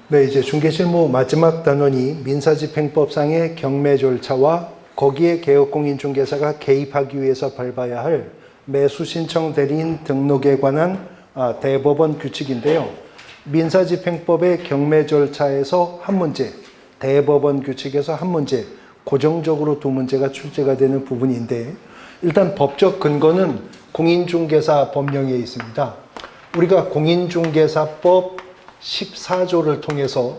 네, 이제 중개실무 마지막 단원이 민사집행법상의 경매 절차와 거기에 개업공인중개사가 개입하기 위해서 밟아야 할 매수신청 대리인 등록에 관한 대법원 규칙인데요. 민사집행법의 경매 절차에서 한 문제, 대법원 규칙에서 한 문제, 고정적으로 두 문제가 출제가 되는 부분인데, 일단 법적 근거는 공인중개사 법령에 있습니다. 우리가 공인중개사법 14조를 통해서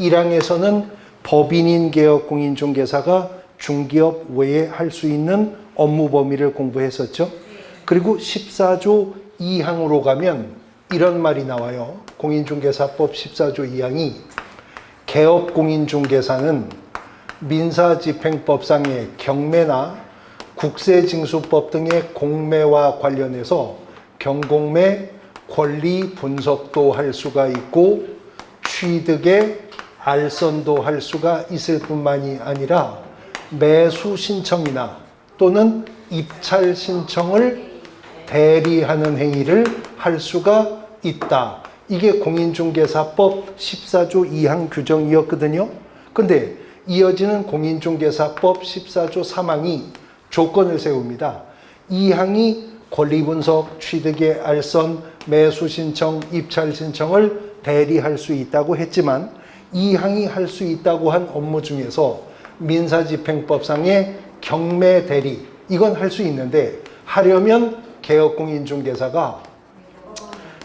1항에서는 법인인 개업 공인중개사가 중개업 외에 할 수 있는 업무 범위를 공부했었죠. 그리고 14조 2항으로 가면 이런 말이 나와요. 공인중개사법 14조 2항이 개업 공인중개사는 민사집행법상의 경매나 국세징수법 등의 공매와 관련해서 경공매 권리 분석도 할 수가 있고 취득의 알선도 할 수가 있을 뿐만이 아니라 매수 신청이나 또는 입찰 신청을 대리하는 행위를 할 수가 있다. 이게 공인중개사법 14조 2항 규정이었거든요. 근데 이어지는 공인중개사법 14조 3항이 조건을 세웁니다. 2항이 권리분석, 취득의 알선, 매수 신청, 입찰 신청을 대리할 수 있다고 했지만 2항이 할 수 있다고 한 업무 중에서 민사집행법상의 경매 대리, 이건 할 수 있는데 하려면 개업공인중개사가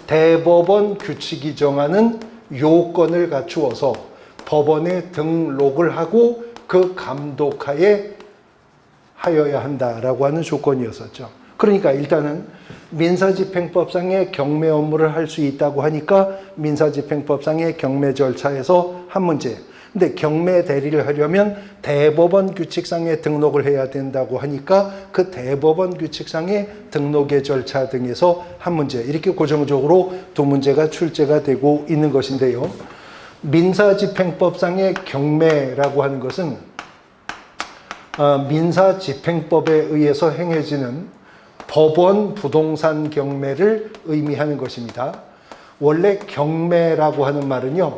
대법원 규칙이 정하는 요건을 갖추어서 법원에 등록을 하고 그 감독하에 하여야 한다라고 하는 조건이었었죠. 그러니까 일단은 민사집행법상의 경매 업무를 할 수 있다고 하니까 민사집행법상의 경매 절차에서 한 문제. 근데 경매 대리를 하려면 대법원 규칙상에 등록을 해야 된다고 하니까 그 대법원 규칙상의 등록의 절차 등에서 한 문제. 이렇게 고정적으로 두 문제가 출제가 되고 있는 것인데요. 민사집행법상의 경매라고 하는 것은 민사집행법에 의해서 행해지는 법원 부동산 경매를 의미하는 것입니다. 원래 경매라고 하는 말은요,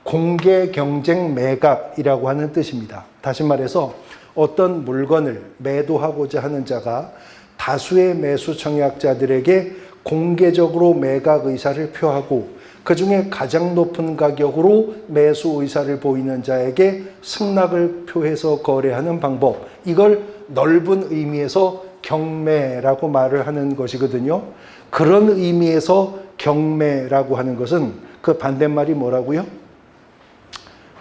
공개 경쟁 매각이라고 하는 뜻입니다. 다시 말해서 어떤 물건을 매도하고자 하는 자가 다수의 매수 청약자들에게 공개적으로 매각 의사를 표하고 그 중에 가장 높은 가격으로 매수 의사를 보이는 자에게 승낙을 표해서 거래하는 방법, 이걸 넓은 의미에서 경매라고 말을 하는 것이거든요. 그런 의미에서 경매라고 하는 것은 그 반대말이 뭐라고요?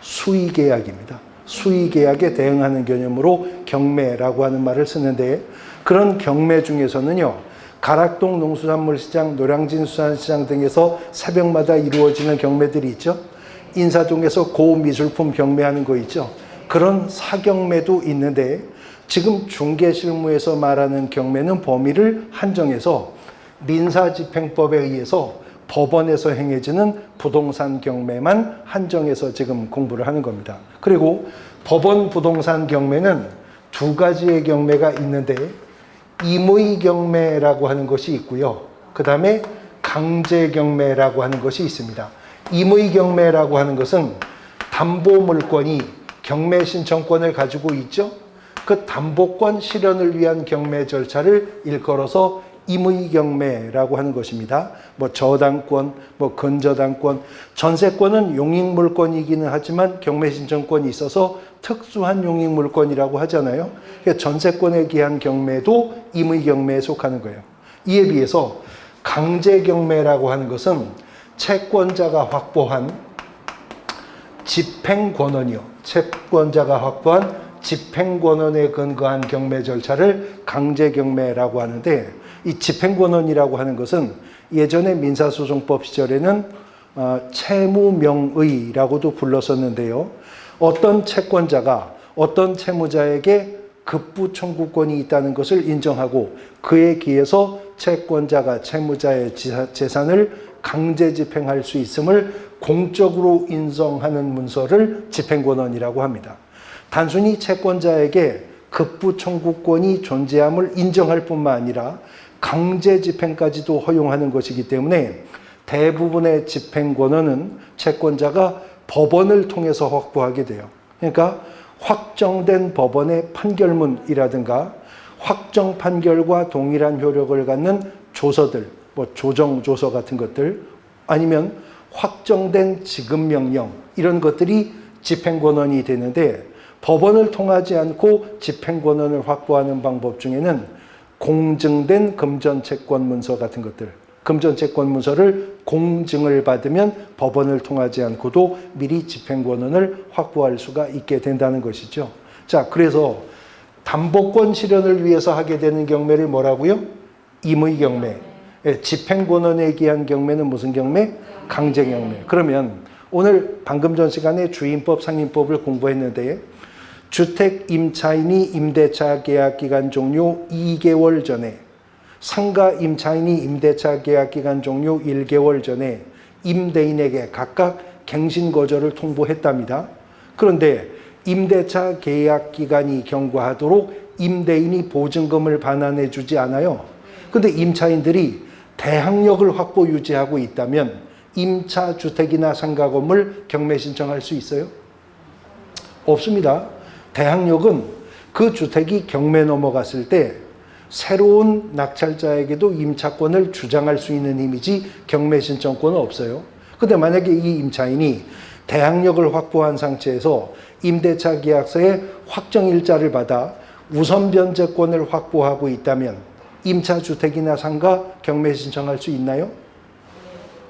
수의계약입니다. 수의계약에 대응하는 개념으로 경매라고 하는 말을 쓰는데, 그런 경매 중에서는요, 가락동 농수산물시장, 노량진 수산시장 등에서 새벽마다 이루어지는 경매들이 있죠. 인사동에서 고미술품 경매하는 거 있죠. 그런 사경매도 있는데, 지금 중개실무에서 말하는 경매는 범위를 한정해서 민사집행법에 의해서 법원에서 행해지는 부동산 경매만 한정해서 지금 공부를 하는 겁니다. 그리고 법원 부동산 경매는 두 가지의 경매가 있는데, 임의 경매라고 하는 것이 있고요. 그 다음에 강제 경매라고 하는 것이 있습니다. 임의 경매라고 하는 것은 담보 물건이 경매 신청권을 가지고 있죠. 그 담보권 실현을 위한 경매 절차를 일컬어서 임의 경매라고 하는 것입니다. 뭐 저당권, 뭐 근저당권, 전세권은 용익물권이기는 하지만 경매 신청권이 있어서 특수한 용익물권이라고 하잖아요. 그러니까 전세권에 기한 경매도 임의 경매에 속하는 거예요. 이에 비해서 강제 경매라고 하는 것은 채권자가 확보한 집행권원이요. 채권자가 확보한 집행권원에 근거한 경매 절차를 강제경매라고 하는데, 이 집행권원이라고 하는 것은 예전에 민사소송법 시절에는 채무명의라고도 불렀었는데요. 어떤 채권자가 어떤 채무자에게 급부 청구권이 있다는 것을 인정하고 그에 기해서 채권자가 채무자의 재산을 강제 집행할 수 있음을 공적으로 인정하는 문서를 집행권원이라고 합니다. 단순히 채권자에게 급부 청구권이 존재함을 인정할 뿐만 아니라 강제 집행까지도 허용하는 것이기 때문에 대부분의 집행권원은 채권자가 법원을 통해서 확보하게 돼요. 그러니까 확정된 법원의 판결문이라든가 확정 판결과 동일한 효력을 갖는 조서들, 뭐 조정조서 같은 것들, 아니면 확정된 지급명령, 이런 것들이 집행권원이 되는데, 법원을 통하지 않고 집행권원을 확보하는 방법 중에는 공증된 금전채권문서 같은 것들, 금전채권문서를 공증을 받으면 법원을 통하지 않고도 미리 집행권원을 확보할 수가 있게 된다는 것이죠. 자, 그래서 담보권 실현을 위해서 하게 되는 경매를 뭐라고요? 임의경매. 집행권원에 기한 경매는 무슨 경매? 강제경매. 그러면 오늘 방금 전 시간에 주임법, 상임법을 공부했는데, 주택 임차인이 임대차 계약 기간 종료 2개월 전에, 상가 임차인이 임대차 계약 기간 종료 1개월 전에 임대인에게 각각 갱신 거절을 통보했답니다. 그런데 임대차 계약 기간이 경과하도록 임대인이 보증금을 반환해 주지 않아요. 근데 임차인들이 대항력을 확보 유지하고 있다면 임차 주택이나 상가 건물 경매 신청할 수 있어요? 없습니다. 대항력은 그 주택이 경매 넘어갔을 때 새로운 낙찰자에게도 임차권을 주장할 수 있는 힘이지 경매 신청권은 없어요. 근데 만약에 이 임차인이 대항력을 확보한 상태에서 임대차 계약서에 확정일자를 받아 우선 변제권을 확보하고 있다면 임차 주택이나 상가 경매 신청할 수 있나요?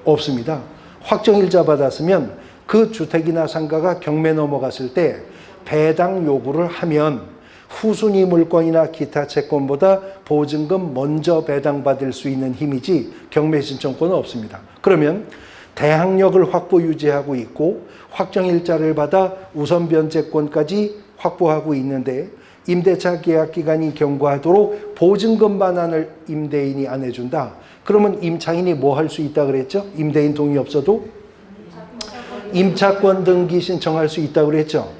없습니다. 확정일자 받았으면 그 주택이나 상가가 경매 넘어갔을 때 배당 요구를 하면 후순위 물건이나 기타 채권보다 보증금 먼저 배당받을 수 있는 힘이지 경매 신청권은 없습니다. 그러면 대항력을 확보 유지하고 있고 확정일자를 받아 우선 변제권까지 확보하고 있는데 임대차 계약 기간이 경과하도록 보증금 반환을 임대인이 안 해준다. 그러면 임차인이 뭐 할 수 있다 그랬죠? 임대인 동의 없어도 임차권 등기 신청할 수 있다고 그랬죠.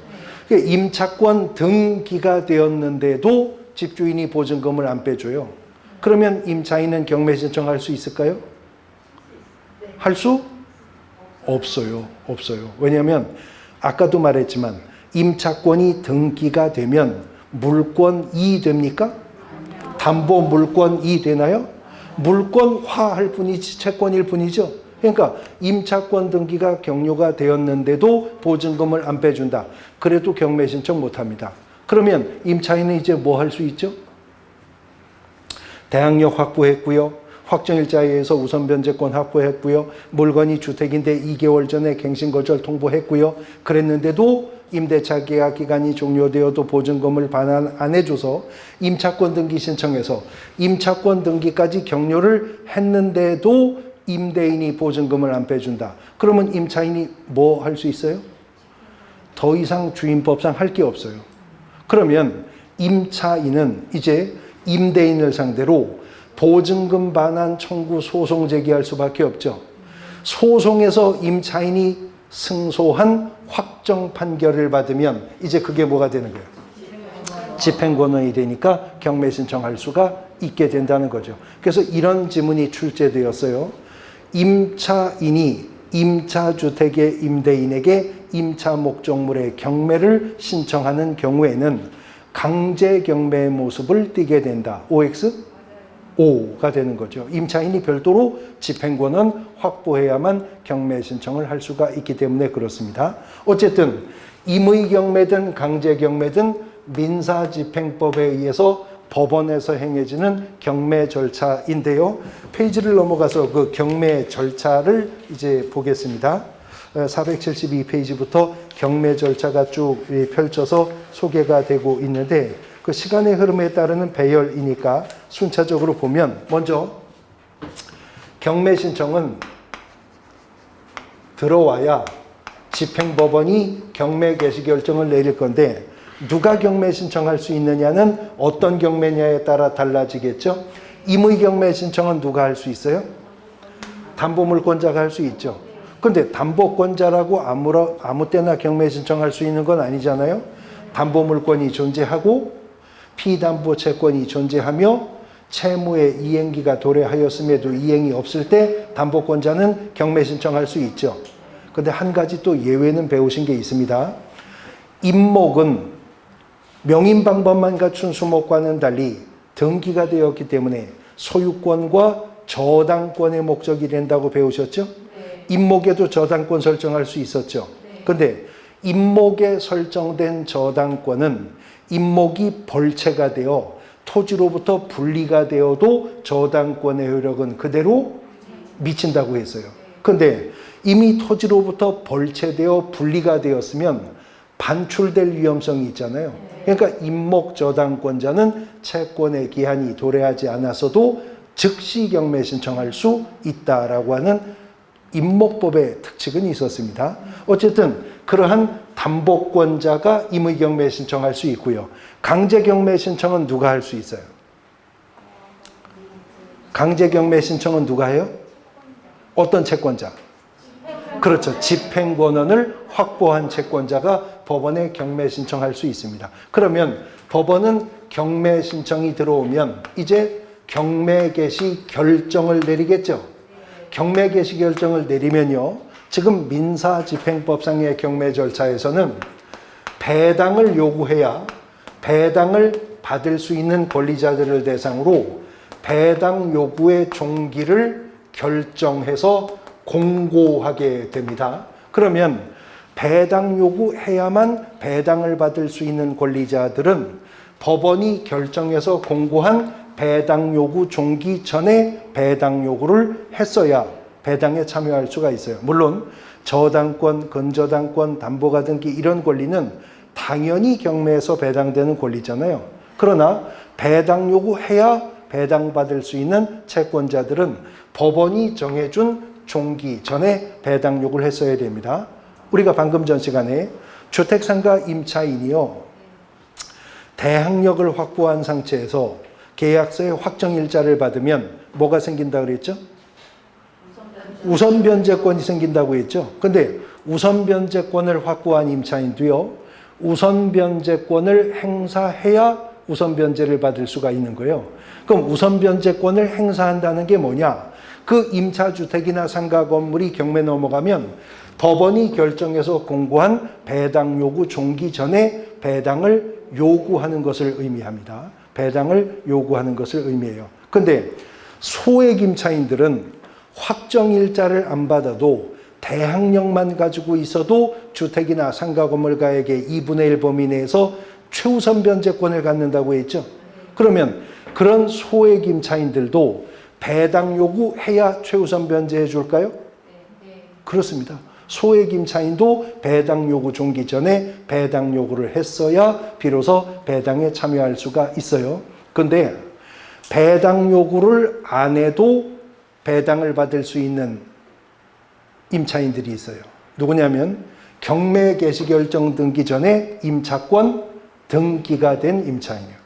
임차권 등기가 되었는데도 집주인이 보증금을 안 빼줘요. 그러면 임차인은 경매 신청할 수 있을까요? 할 수 없어요. 없어요. 왜냐하면 아까도 말했지만 임차권이 등기가 되면 물권이 됩니까? 담보 물권이 되나요? 물권화할 뿐이지 채권일 뿐이죠. 그러니까 임차권 등기가 경료가 되었는데도 보증금을 안 빼준다. 그래도 경매 신청 못합니다. 그러면 임차인은 이제 뭐 할 수 있죠? 대항력 확보했고요. 확정일자에 의해서 우선 변제권 확보했고요. 물건이 주택인데 2개월 전에 갱신 거절 통보했고요. 그랬는데도 임대차 계약 기간이 종료되어도 보증금을 반환 안 해줘서 임차권 등기 신청해서 임차권 등기까지 격려를 했는데도 임대인이 보증금을 안 빼준다. 그러면 임차인이 뭐 할 수 있어요? 더 이상 주임법상 할 게 없어요. 그러면 임차인은 이제 임대인을 상대로 보증금 반환 청구 소송 제기할 수밖에 없죠. 소송에서 임차인이 승소한 확정 판결을 받으면 이제 그게 뭐가 되는 거예요? 집행권원이 되니까 경매 신청할 수가 있게 된다는 거죠. 그래서 이런 지문이 출제되었어요. 임차인이 임차주택의 임대인에게 임차 목적물의 경매를 신청하는 경우에는 강제 경매의 모습을 띠게 된다. OX? O가 되는 거죠. 임차인이 별도로 집행권은 확보해야만 경매 신청을 할 수가 있기 때문에 그렇습니다. 어쨌든 임의경매든 강제경매든 민사집행법에 의해서 법원에서 행해지는 경매 절차인데요. 페이지를 넘어가서 그 경매 절차를 이제 보겠습니다. 472페이지부터 경매 절차가 쭉 펼쳐서 소개가 되고 있는데 그 시간의 흐름에 따르는 배열이니까 순차적으로 보면 먼저 경매 신청은 들어와야 집행법원이 경매 개시 결정을 내릴 건데 누가 경매 신청할 수 있느냐는 어떤 경매냐에 따라 달라지겠죠. 임의 경매 신청은 누가 할 수 있어요? 담보물권자가 할 수 있죠. 근데 담보권자라고 아무 때나 경매 신청할 수 있는 건 아니잖아요. 담보물권이 존재하고 피담보 채권이 존재하며 채무의 이행기가 도래하였음에도 이행이 없을 때 담보권자는 경매 신청할 수 있죠. 근데 한 가지 또 예외는 배우신 게 있습니다. 임목은 명인방법만 갖춘 수목과는 달리 등기가 되었기 때문에 소유권과 저당권의 목적이 된다고 배우셨죠? 네. 임목에도 저당권 설정할 수 있었죠. 네. 근데 임목에 설정된 저당권은 임목이 벌채가 되어 토지로부터 분리가 되어도 저당권의 효력은 그대로 미친다고 했어요. 근데 이미 토지로부터 벌채되어 분리가 되었으면 반출될 위험성이 있잖아요. 그러니까 임목 저당권자는 채권의 기한이 도래하지 않았어도 즉시 경매 신청할 수 있다라고 하는 임목법의 특칙은 있었습니다. 어쨌든 그러한 담보권자가 임의 경매 신청할 수 있고요. 강제 경매 신청은 누가 할 수 있어요? 강제 경매 신청은 누가 해요? 어떤 채권자? 그렇죠. 집행권원을 확보한 채권자가 법원에 경매 신청할 수 있습니다. 그러면 법원은 경매 신청이 들어오면 이제 경매 개시 결정을 내리겠죠. 경매 개시 결정을 내리면요. 지금 민사집행법상의 경매 절차에서는 배당을 요구해야 배당을 받을 수 있는 권리자들을 대상으로 배당 요구의 종기를 결정해서 공고하게 됩니다. 그러면 배당 요구해야만 배당을 받을 수 있는 권리자들은 법원이 결정해서 공고한 배당 요구 종기 전에 배당 요구를 했어야 배당에 참여할 수가 있어요. 물론 저당권, 근저당권, 담보가 등기 이런 권리는 당연히 경매에서 배당되는 권리잖아요. 그러나 배당 요구해야 배당받을 수 있는 채권자들은 법원이 정해준 종기 전에 배당 요구를 했어야 됩니다. 우리가 방금 전 시간에 주택상가 임차인이요. 대항력을 확보한 상태에서 계약서의 확정일자를 받으면 뭐가 생긴다 그랬죠? 우선 변제권이 생긴다고 했죠. 근데 우선 변제권을 확보한 임차인도요. 우선 변제권을 행사해야 우선 변제를 받을 수가 있는 거예요. 그럼 우선 변제권을 행사한다는 게 뭐냐? 그 임차주택이나 상가 건물이 경매 넘어가면 법원이 결정해서 공고한 배당 요구 종기 전에 배당을 요구하는 것을 의미합니다. 배당을 요구하는 것을 의미해요. 근데 소액 임차인들은 확정일자를 안 받아도 대항력만 가지고 있어도 주택이나 상가 건물가액의 2분의 1 범위 내에서 최우선 변제권을 갖는다고 했죠. 그러면 그런 소액 임차인들도 배당 요구해야 최우선 변제해 줄까요? 그렇습니다. 소액 임차인도 배당 요구 종기 전에 배당 요구를 했어야 비로소 배당에 참여할 수가 있어요. 근데 배당 요구를 안 해도 배당을 받을 수 있는 임차인들이 있어요. 누구냐면 경매 개시 결정 등기 전에 임차권 등기가 된 임차인이에요.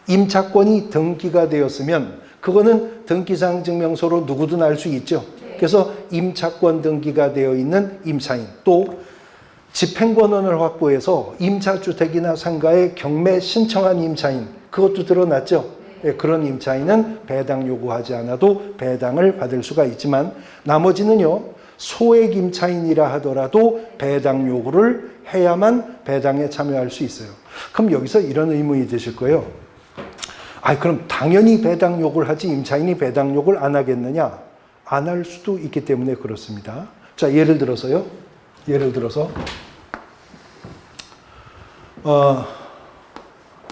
임차권이 등기가 되었으면 그거는 등기상 증명서로 누구든 알 수 있죠. 그래서 임차권 등기가 되어 있는 임차인, 또 집행권원을 확보해서 임차주택이나 상가에 경매 신청한 임차인, 그것도 드러났죠. 그런 임차인은 배당 요구하지 않아도 배당을 받을 수가 있지만 나머지는요, 소액 임차인이라 하더라도 배당 요구를 해야만 배당에 참여할 수 있어요. 그럼 여기서 이런 의문이 드실 거예요. 그럼 당연히 배당 요구를 하지 임차인이 배당 요구를 안 하겠느냐? 안 할 수도 있기 때문에 그렇습니다. 자, 예를 들어서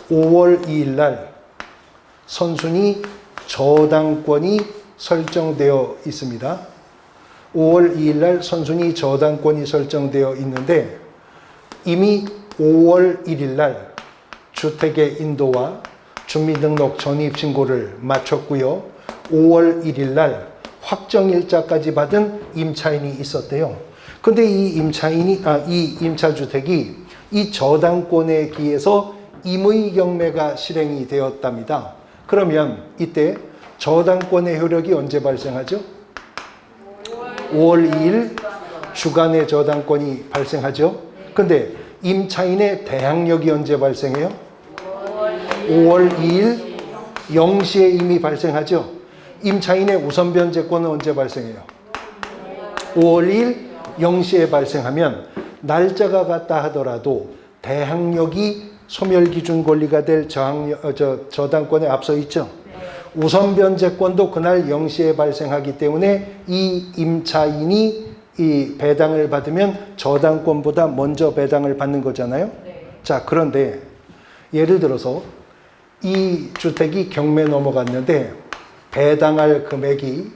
5월 2일 날 선순위 저당권이 설정되어 있습니다. 5월 2일 날 선순위 저당권이 설정되어 있는데 이미 5월 1일 날 주택의 인도와 주민등록 전입신고를 마쳤고요. 5월 1일 날 확정일자까지 받은 임차인이 있었대요. 근데 이 임차주택이 이 저당권에 기해서 임의 경매가 실행이 되었답니다. 그러면 이때 저당권의 효력이 언제 발생하죠? 5월 2일 주간의 저당권이 발생하죠. 근데 임차인의 대항력이 언제 발생해요? 5월 2일 0시에 이미 발생하죠. 임차인의 우선 변제권은 언제 발생해요? 5월 2일 0시에 발생하면 날짜가 같다 하더라도 대항력이 소멸기준 권리가 될 저당권에 앞서 있죠. 우선 변제권도 그날 0시에 발생하기 때문에 이 임차인이 이 배당을 받으면 저당권보다 먼저 배당을 받는 거잖아요. 자, 그런데 예를 들어서 이 주택이 경매 넘어갔는데 배당할 금액이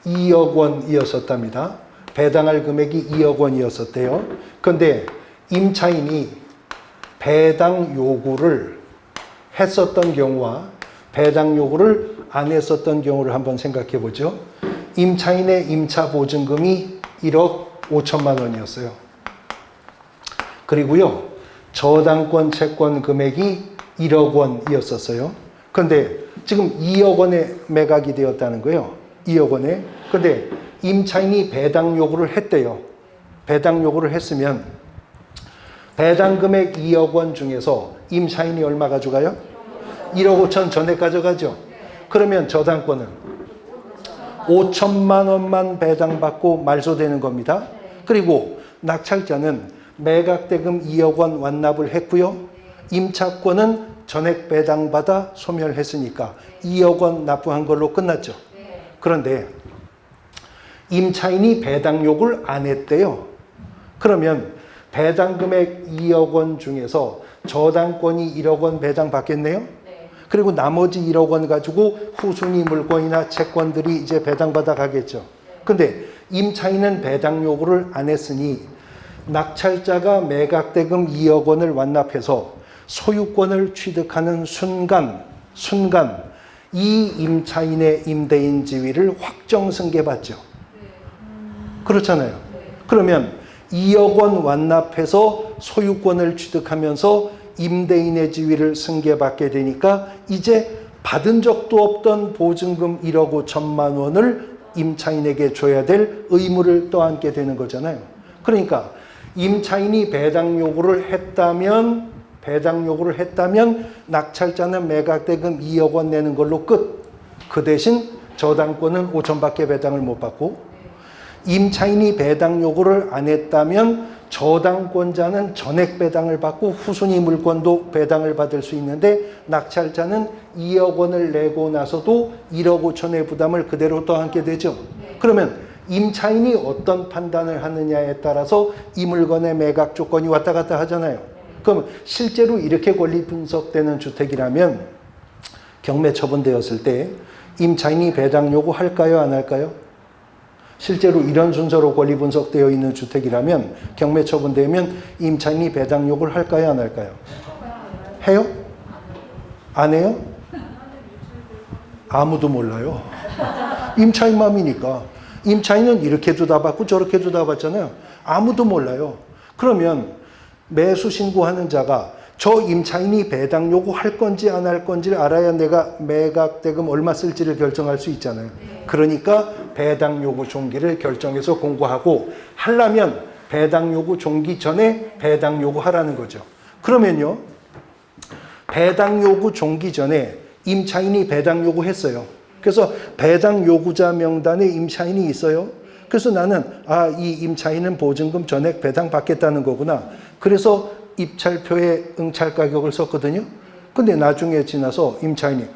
2억 원이었었답니다. 배당할 금액이 2억 원이었었대요. 그런데 임차인이 배당 요구를 했었던 경우와 배당 요구를 안 했었던 경우를 한번 생각해 보죠. 임차인의 임차 보증금이 1억 5천만 원이었어요. 그리고요, 저당권 채권 금액이 1억 원이었었어요. 그런데 지금 2억 원에 매각이 되었다는 거예요. 2억 원에. 그런데 임차인이 배당 요구를 했대요. 배당 요구를 했으면 배당 금액 2억 원 중에서 임차인이 얼마 가져가요? 1억 5천 전액 가져가죠. 그러면 저당권은 5천만 원만 배당받고 말소되는 겁니다. 그리고 낙찰자는 매각대금 2억 원 완납을 했고요. 임차권은 전액 배당받아 소멸했으니까 2억 원 납부한 걸로 끝났죠. 그런데 임차인이 배당 요구를 안 했대요. 그러면 배당 금액 2억 원 중에서 저당권이 1억 원 배당받겠네요. 그리고 나머지 1억 원 가지고 후순위 물건이나 채권들이 이제 배당받아 가겠죠. 근데 임차인은 배당 요구를 안 했으니 낙찰자가 매각대금 2억 원을 완납해서 소유권을 취득하는 순간 이 임차인의 임대인 지위를 확정 승계받죠. 그렇잖아요. 그러면 2억 원 완납해서 소유권을 취득하면서 임대인의 지위를 승계받게 되니까 이제 받은 적도 없던 보증금 1억 5천만 원을 임차인에게 줘야 될 의무를 떠안게 되는 거잖아요. 그러니까 임차인이 배당 요구를 했다면 낙찰자는 매각대금 2억 원 내는 걸로 끝. 그 대신 저당권은 5천밖에 배당을 못 받고, 임차인이 배당 요구를 안 했다면 저당권자는 전액 배당을 받고 후순위 물건도 배당을 받을 수 있는데 낙찰자는 2억 원을 내고 나서도 1억 5천의 부담을 그대로 떠안게 되죠. 그러면 임차인이 어떤 판단을 하느냐에 따라서 이 물건의 매각 조건이 왔다 갔다 하잖아요. 그럼 실제로 이렇게 권리 분석되는 주택이라면 경매 처분되었을 때 임차인이 배당 요구할까요, 안 할까요? 실제로 이런 순서로 권리 분석되어 있는 주택이라면 경매 처분되면 임차인이 배당 요구를 할까요, 안 할까요? 해요? 안 해요? 아무도 몰라요. 임차인 마음이니까. 임차인은 이렇게도 다 받고 저렇게도 다 받잖아요. 아무도 몰라요. 그러면 매수 신고하는 자가 저 임차인이 배당 요구할 건지 안 할 건지를 알아야 내가 매각대금 얼마 쓸지를 결정할 수 있잖아요. 그러니까 배당 요구 종기를 결정해서 공고하고, 하려면 배당 요구 종기 전에 배당 요구하라는 거죠. 그러면요, 배당 요구 종기 전에 임차인이 배당 요구했어요. 그래서 배당 요구자 명단에 임차인이 있어요. 그래서 나는 이 임차인은 보증금 전액 배당 받겠다는 거구나. 그래서 입찰표에 응찰 가격을 썼거든요. 근데 나중에 지나서 임차인이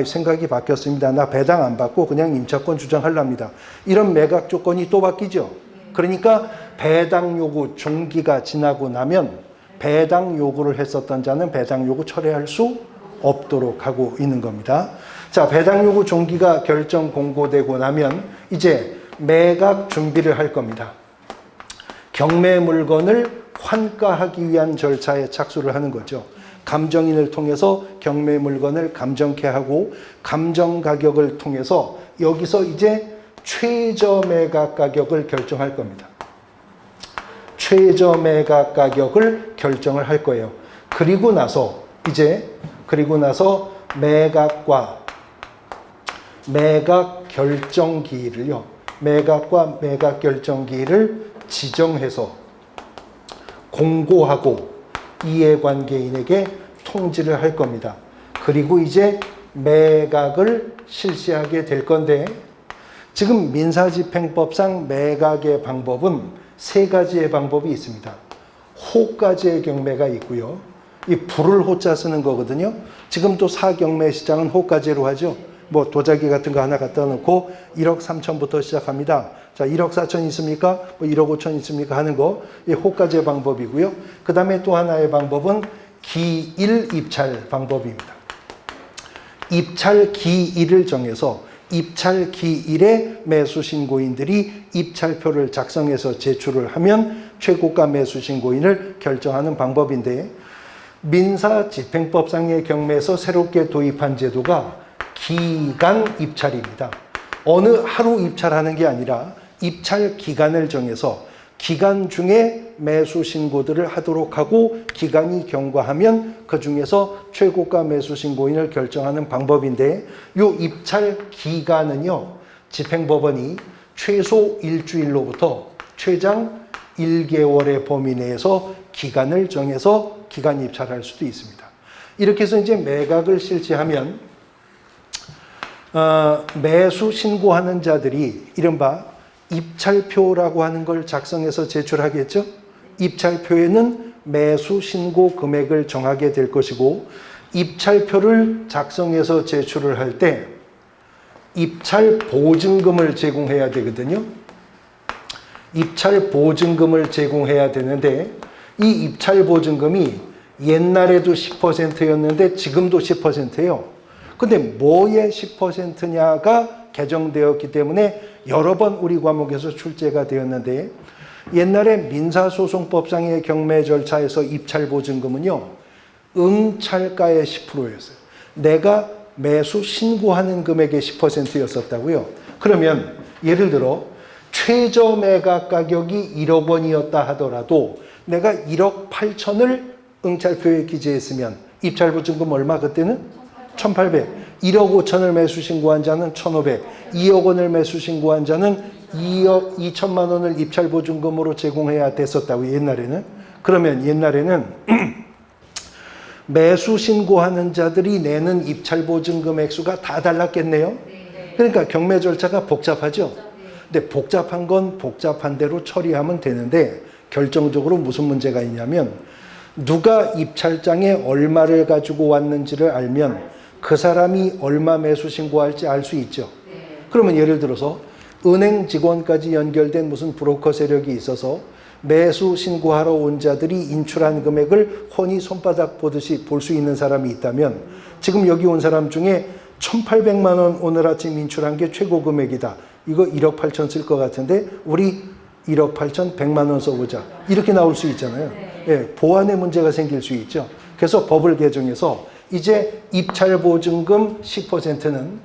생각이 바뀌었습니다. 나 배당 안 받고 그냥 임차권 주장하랍니다. 이런 매각 조건이 또 바뀌죠. 그러니까 배당 요구 종기가 지나고 나면 배당 요구를 했었던 자는 배당 요구 철회할 수 없도록 하고 있는 겁니다. 자, 배당 요구 종기가 결정 공고되고 나면 이제 매각 준비를 할 겁니다. 경매 물건을 환가하기 위한 절차에 착수를 하는 거죠. 감정인을 통해서 경매 물건을 감정케 하고, 감정 가격을 통해서 여기서 이제 최저 매각 가격을 결정할 겁니다. 최저 매각 가격을 결정을 할 거예요. 그리고 나서 매각과 매각 결정기일을요. 매각과 매각 결정기일을 지정해서 공고하고 이해관계인에게 통지를 할 겁니다. 그리고 이제 매각을 실시하게 될 건데, 지금 민사집행법상 매각의 방법은 세 가지의 방법이 있습니다. 호가제 경매가 있고요. 이 불을 호자 쓰는 거거든요. 지금 또 사경매 시장은 호가제로 하죠. 뭐 도자기 같은 거 하나 갖다 놓고 1억 3천부터 시작합니다. 자, 1억 4천 있습니까? 뭐 1억 5천 있습니까? 하는 거, 이 호가제 방법이고요. 그 다음에 또 하나의 방법은 기일 입찰 방법입니다. 입찰 기일을 정해서 입찰 기일에 매수 신고인들이 입찰표를 작성해서 제출을 하면 최고가 매수 신고인을 결정하는 방법인데, 민사집행법상의 경매에서 새롭게 도입한 제도가 기간 입찰입니다. 어느 하루 입찰하는 게 아니라 입찰 기간을 정해서 기간 중에 매수 신고들을 하도록 하고, 기간이 경과하면 그 중에서 최고가 매수 신고인을 결정하는 방법인데, 이 입찰 기간은요, 집행법원이 최소 일주일로부터 최장 1개월의 범위 내에서 기간을 정해서 기간 입찰할 수도 있습니다. 이렇게 해서 이제 매각을 실시하면 매수 신고하는 자들이 이른바 입찰표라고 하는 걸 작성해서 제출하겠죠. 입찰표에는 매수 신고 금액을 정하게 될 것이고, 입찰표를 작성해서 제출을 할 때 입찰 보증금을 제공해야 되거든요. 입찰 보증금을 제공해야 되는데, 이 입찰 보증금이 옛날에도 10%였는데 지금도 10%예요. 근데 뭐의 10%냐가 개정되었기 때문에 여러 번 우리 과목에서 출제가 되었는데, 옛날에 민사소송법상의 경매 절차에서 입찰 보증금은요, 응찰가의 10%였어요. 내가 매수 신고하는 금액의 10%였었다고요. 그러면 예를 들어 최저 매각 가격이 1억 원이었다 하더라도 내가 1억 8천을 응찰표에 기재했으면 입찰 보증금 얼마? 그때는 1,800. 1억 5천을 매수 신고한 자는 1,500. 2억 원을 매수 신고한 자는 2억 2천만 원을 입찰 보증금으로 제공해야 됐었다고, 옛날에는. 그러면 옛날에는 매수 신고하는 자들이 내는 입찰 보증금 액수가 다 달랐겠네요. 그러니까 경매 절차가 복잡하죠. 근데 복잡한 건 복잡한 대로 처리하면 되는데, 결정적으로 무슨 문제가 있냐면, 누가 입찰장에 얼마를 가지고 왔는지를 알면 그 사람이 얼마 매수 신고할지 알 수 있죠. 그러면 예를 들어서 은행 직원까지 연결된 무슨 브로커 세력이 있어서 매수 신고하러 온 자들이 인출한 금액을 훤히 손바닥 보듯이 볼 수 있는 사람이 있다면, 지금 여기 온 사람 중에 1,800만 원 오늘 아침 인출한 게 최고 금액이다. 이거 1억 8천 쓸 것 같은데 우리 1억 8천 100만 원 써보자. 이렇게 나올 수 있잖아요. 예, 보안에 문제가 생길 수 있죠. 그래서 법을 개정해서 이제 입찰 보증금 10%는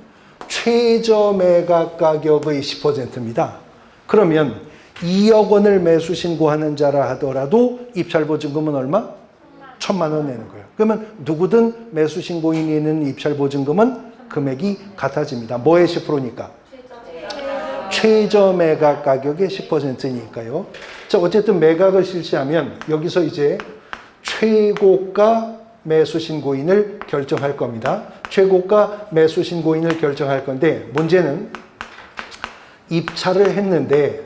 최저 매각 가격의 10%입니다. 그러면 2억 원을 매수 신고하는 자라 하더라도 입찰 보증금은 얼마? 1,000만 원 내는 거예요. 그러면 누구든 매수 신고인이 내는 입찰 보증금은 금액이 같아집니다. 뭐의 10%니까? 최저 매각 가격의 10%니까요. 자, 어쨌든 매각을 실시하면 여기서 이제 최고가 매수 신고인을 결정할 겁니다. 최고가 매수 신고인을 결정할 건데, 문제는 입찰을 했는데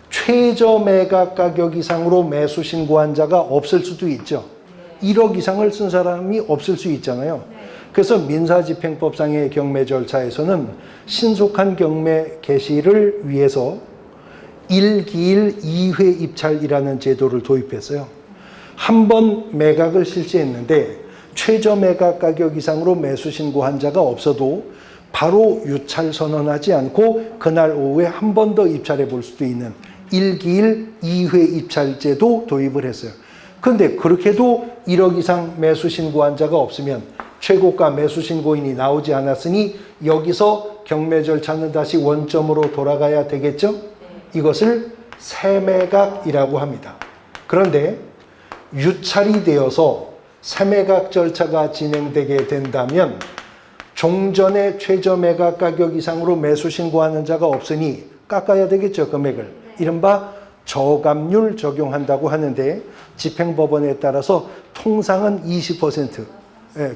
최저 매각 가격 이상으로 매수 신고한 자가 없을 수도 있죠. 1억 이상을 쓴 사람이 없을 수 있잖아요. 그래서 민사집행법상의 경매 절차에서는 신속한 경매 개시를 위해서 1기일 2회 입찰이라는 제도를 도입했어요. 한 번 매각을 실시했는데 최저 매각 가격 이상으로 매수 신고한 자가 없어도 바로 유찰 선언하지 않고 그날 오후에 한 번 더 입찰해 볼 수도 있는 1기일 2회 입찰제도 도입을 했어요. 그런데 그렇게도 1억 이상 매수 신고한 자가 없으면 최고가 매수 신고인이 나오지 않았으니 여기서 경매 절차는 다시 원점으로 돌아가야 되겠죠? 이것을 새매각이라고 합니다. 그런데 유찰이 되어서 새매각 절차가 진행되게 된다면 종전의 최저 매각 가격 이상으로 매수 신고하는 자가 없으니 깎아야 되겠죠, 금액을. 이른바 저감률 적용한다고 하는데, 집행법원에 따라서 통상은 20%,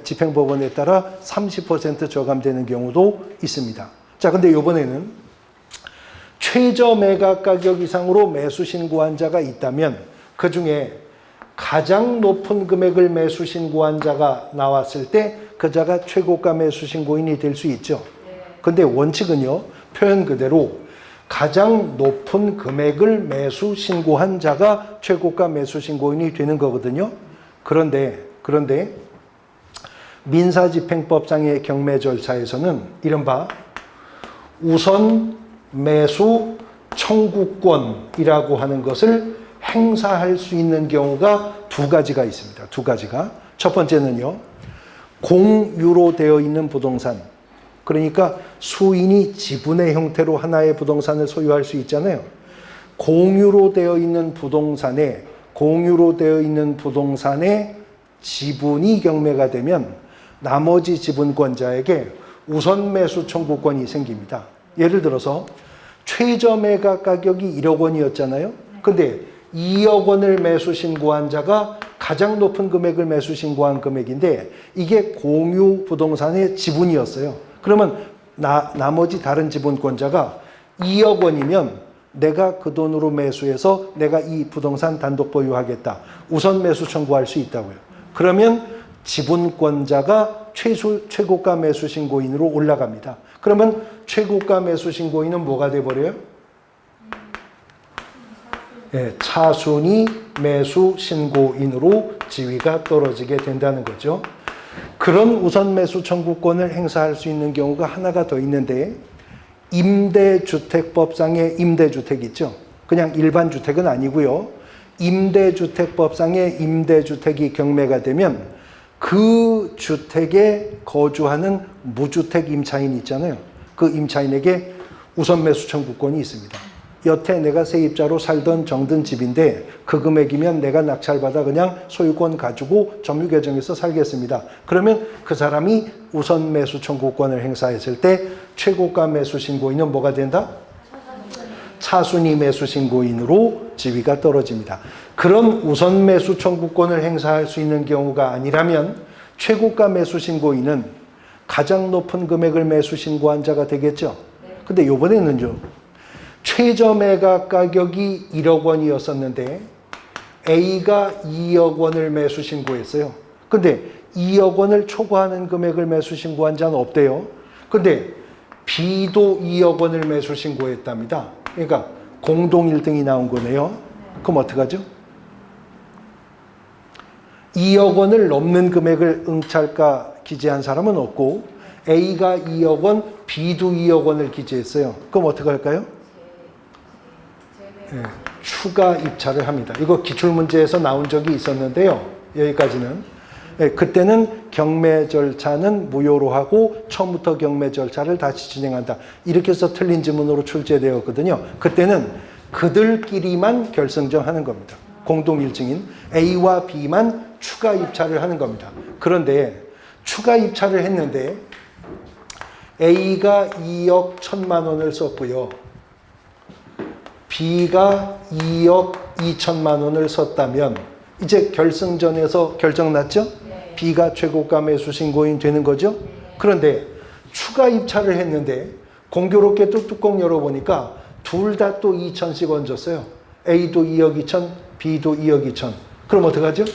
집행법원에 따라 30% 저감되는 경우도 있습니다. 자, 근데 이번에는 최저 매각 가격 이상으로 매수 신고한 자가 있다면 그 중에 가장 높은 금액을 매수 신고한 자가 나왔을 때 그 자가 최고가 매수 신고인이 될 수 있죠. 근데 원칙은요, 표현 그대로 가장 높은 금액을 매수 신고한 자가 최고가 매수 신고인이 되는 거거든요. 그런데 민사집행법상의 경매 절차에서는 이른바 우선 매수 청구권이라고 하는 것을 행사할 수 있는 경우가 두 가지가 있습니다. 두 가지가. 첫 번째는요, 공유로 되어 있는 부동산. 그러니까 수인이 지분의 형태로 하나의 부동산을 소유할 수 있잖아요. 공유로 되어 있는 부동산에 지분이 경매가 되면 나머지 지분권자에게 우선 매수 청구권이 생깁니다. 예를 들어서 최저 매각 가격이 1억 원이었잖아요. 근데 2억 원을 매수 신고한 자가 가장 높은 금액을 매수 신고한 금액인데 이게 공유 부동산의 지분이었어요. 그러면 나머지 다른 지분권자가 2억 원이면 내가 그 돈으로 매수해서 내가 이 부동산 단독 보유하겠다. 우선 매수 청구할 수 있다고요. 그러면 지분권자가 최고가 매수 신고인으로 올라갑니다. 그러면 최고가 매수 신고인은 뭐가 돼버려요? 차순위 매수 신고인으로 지위가 떨어지게 된다는 거죠. 그런 우선 매수 청구권을 행사할 수 있는 경우가 하나가 더 있는데, 임대주택법상의 임대주택 있죠. 그냥 일반 주택은 아니고요. 임대주택법상의 임대주택이 경매가 되면 그 주택에 거주하는 무주택 임차인 있잖아요. 그 임차인에게 우선 매수 청구권이 있습니다. 여태 내가 세입자로 살던 정든 집인데 그 금액이면 내가 낙찰받아 그냥 소유권 가지고 점유계정에서 살겠습니다. 그러면 그 사람이 우선 매수 청구권을 행사했을 때 최고가 매수 신고인은 뭐가 된다? 차순위 매수 신고인으로 지위가 떨어집니다. 그런 우선 매수 청구권을 행사할 수 있는 경우가 아니라면 최고가 매수 신고인은 가장 높은 금액을 매수 신고한 자가 되겠죠. 근데 이번에는요, 최저 매각 가격이 1억 원이었었는데 A가 2억 원을 매수 신고했어요. 근데 2억 원을 초과하는 금액을 매수 신고한 자는 없대요. 근데 B도 2억 원을 매수 신고했답니다. 그러니까 공동 1등이 나온 거네요. 그럼 어떡하죠? 2억 원을 넘는 금액을 응찰가 기재한 사람은 없고 A가 2억 원, B도 2억 원을 기재했어요. 그럼 어떡할까요? 추가 입찰을 합니다. 이거 기출문제에서 나온 적이 있었는데요. 여기까지는. 그때는 경매 절차는 무효로 하고 처음부터 경매 절차를 다시 진행한다. 이렇게 해서 틀린 지문으로 출제되었거든요. 그때는 그들끼리만 결승정하는 겁니다. 공동 1증인 A와 B만 추가 입찰을 하는 겁니다. 그런데 추가 입찰을 했는데 A가 2억 1천만 원을 썼고요. B가 2억 2천만 원을 썼다면 이제 결승전에서 결정났죠? 네. B가 최고가 매수 신고인 되는 거죠? 그런데 추가 입찰을 했는데 공교롭게 또 뚜껑 열어보니까 둘 다 또 2천씩 얹었어요. A도 2억 2천, B도 2억 2천. 그럼 어떡하죠?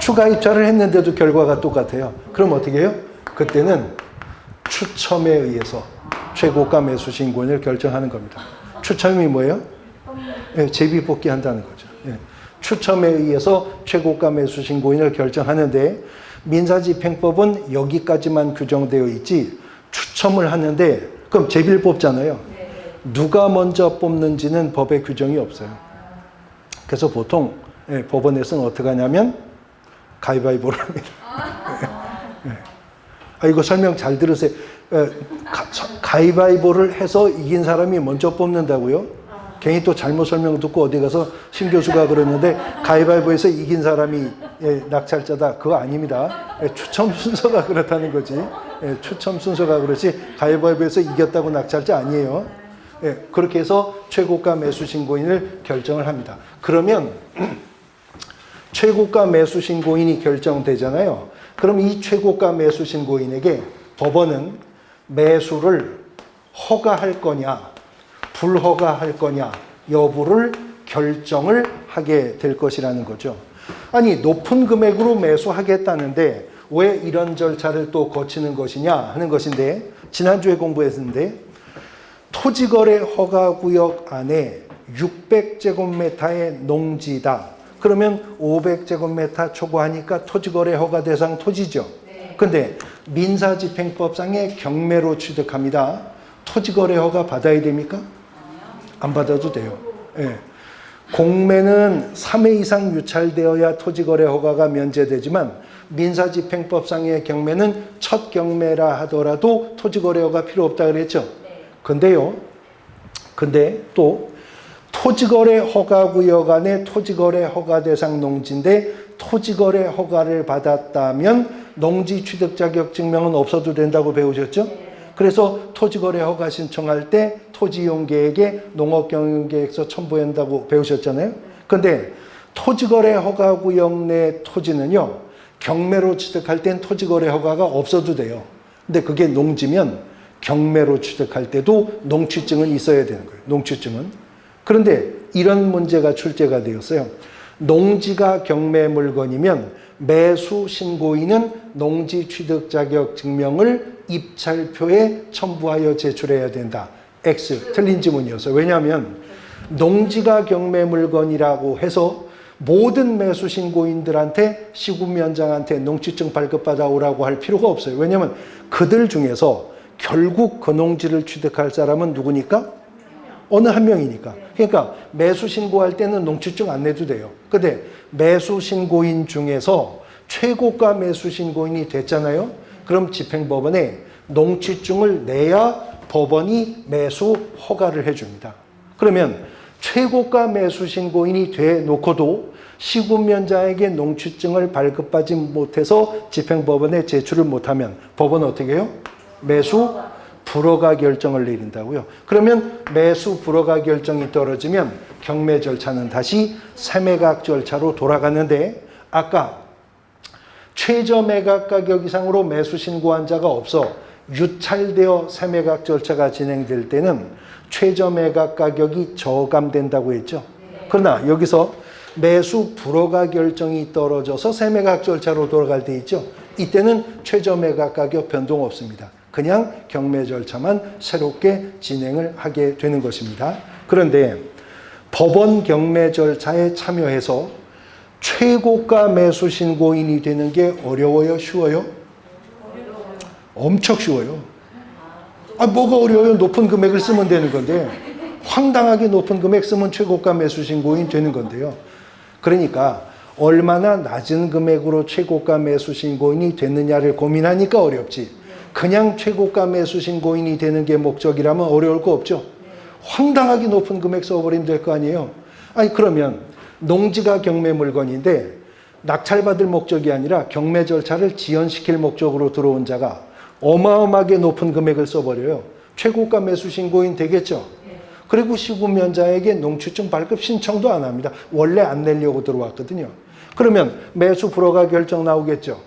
추가 입찰을 했는데도 결과가 똑같아요. 그럼 어떻게 해요? 그때는 추첨에 의해서 최고가 매수 신고인을 결정하는 겁니다. 추첨이 뭐예요? 제비 뽑기 한다는 거죠. 추첨에 의해서 최고가 매수 신고인을 결정하는데 민사집행법은 여기까지만 규정되어 있지 추첨을 하는데 그럼 제비를 뽑잖아요. 누가 먼저 뽑는지는 법에 규정이 없어요. 그래서 보통 법원에서는 어떻게 하냐면 가위바위보를 합니다. 이거 설명 잘 들으세요. 가위바위보를 해서 이긴 사람이 먼저 뽑는다고요? 괜히 또 잘못 설명 듣고 어디 가서 신 교수가 그러는데 가위바위보에서 이긴 사람이 낙찰자다. 그거 아닙니다. 추첨 순서가 그렇다는 거지. 추첨 순서가 그렇지 가위바위보에서 이겼다고 낙찰자 아니에요. 그렇게 해서 최고가 매수 신고인을 결정을 합니다. 그러면 최고가 매수 신고인이 결정되잖아요. 그럼 이 최고가 매수 신고인에게 법원은 매수를 허가할 거냐, 불허가할 거냐 여부를 결정을 하게 될 것이라는 거죠. 아니, 높은 금액으로 매수하겠다는데 왜 이런 절차를 또 거치는 것이냐 하는 것인데, 지난주에 공부했는데 토지거래 허가구역 안에 600제곱미터의 농지다. 그러면 500제곱미터 초과하니까 토지거래 허가 대상 토지죠. 근데 민사집행법상의 경매로 취득합니다. 토지거래 허가 받아야 됩니까? 안 받아도 돼요. 예. 공매는 3회 이상 유찰되어야 토지거래 허가가 면제되지만 민사집행법상의 경매는 첫 경매라 하더라도 토지거래 허가 필요 없다 그랬죠. 근데 또 토지거래 허가구역 안에 토지거래 허가 대상 농지인데 토지거래 허가를 받았다면 농지 취득 자격 증명은 없어도 된다고 배우셨죠? 그래서 토지거래 허가 신청할 때 토지이용계획에 농업경영계획서 첨부한다고 배우셨잖아요. 근데 토지거래 허가구역 내 토지는요, 경매로 취득할 땐 토지거래 허가가 없어도 돼요. 근데 그게 농지면 경매로 취득할 때도 농취증은 있어야 되는 거예요. 농취증은. 그런데 이런 문제가 출제가 되었어요. 농지가 경매 물건이면 매수 신고인은 농지 취득 자격 증명을 입찰표에 첨부하여 제출해야 된다. X, 틀린 지문이었어요. 왜냐하면 농지가 경매 물건이라고 해서 모든 매수 신고인들한테 시군위원장한테 농취증 발급받아 오라고 할 필요가 없어요. 왜냐하면 그들 중에서 결국 그 농지를 취득할 사람은 누구니까? 어느 한 명이니까. 그러니까 매수 신고할 때는 농취증 안 내도 돼요. 근데 매수 신고인 중에서 최고가 매수 신고인이 됐잖아요. 그럼 집행법원에 농취증을 내야 법원이 매수 허가를 해줍니다. 그러면 최고가 매수 신고인이 돼 놓고도 시군면자에게 농취증을 발급받지 못해서 집행법원에 제출을 못하면 법원은 어떻게 해요? 매수 불허가 결정을 내린다고요. 그러면 매수 불허가 결정이 떨어지면 경매 절차는 다시 세매각 절차로 돌아가는데, 아까 최저 매각 가격 이상으로 매수 신고한 자가 없어 유찰되어 세매각 절차가 진행될 때는 최저 매각 가격이 저감된다고 했죠. 그러나 여기서 매수 불허가 결정이 떨어져서 세매각 절차로 돌아갈 때 있죠. 이때는 최저 매각 가격 변동 없습니다. 그냥 경매 절차만 새롭게 진행을 하게 되는 것입니다. 그런데 법원 경매 절차에 참여해서 최고가 매수 신고인이 되는 게 어려워요? 쉬워요? 엄청 쉬워요. 뭐가 어려워요? 높은 금액을 쓰면 되는 건데, 황당하게 높은 금액 쓰면 최고가 매수 신고인 되는 건데요. 그러니까 얼마나 낮은 금액으로 최고가 매수 신고인이 됐느냐를 고민하니까 어렵지, 그냥 최고가 매수 신고인이 되는 게 목적이라면 어려울 거 없죠. 황당하게 높은 금액 써버리면 될 거 아니에요. 그러면 농지가 경매 물건인데 낙찰받을 목적이 아니라 경매 절차를 지연시킬 목적으로 들어온 자가 어마어마하게 높은 금액을 써버려요. 최고가 매수 신고인 되겠죠. 그리고 시군면자에게 농취증 발급 신청도 안 합니다. 원래 안 내려고 들어왔거든요. 그러면 매수 불허가 결정 나오겠죠.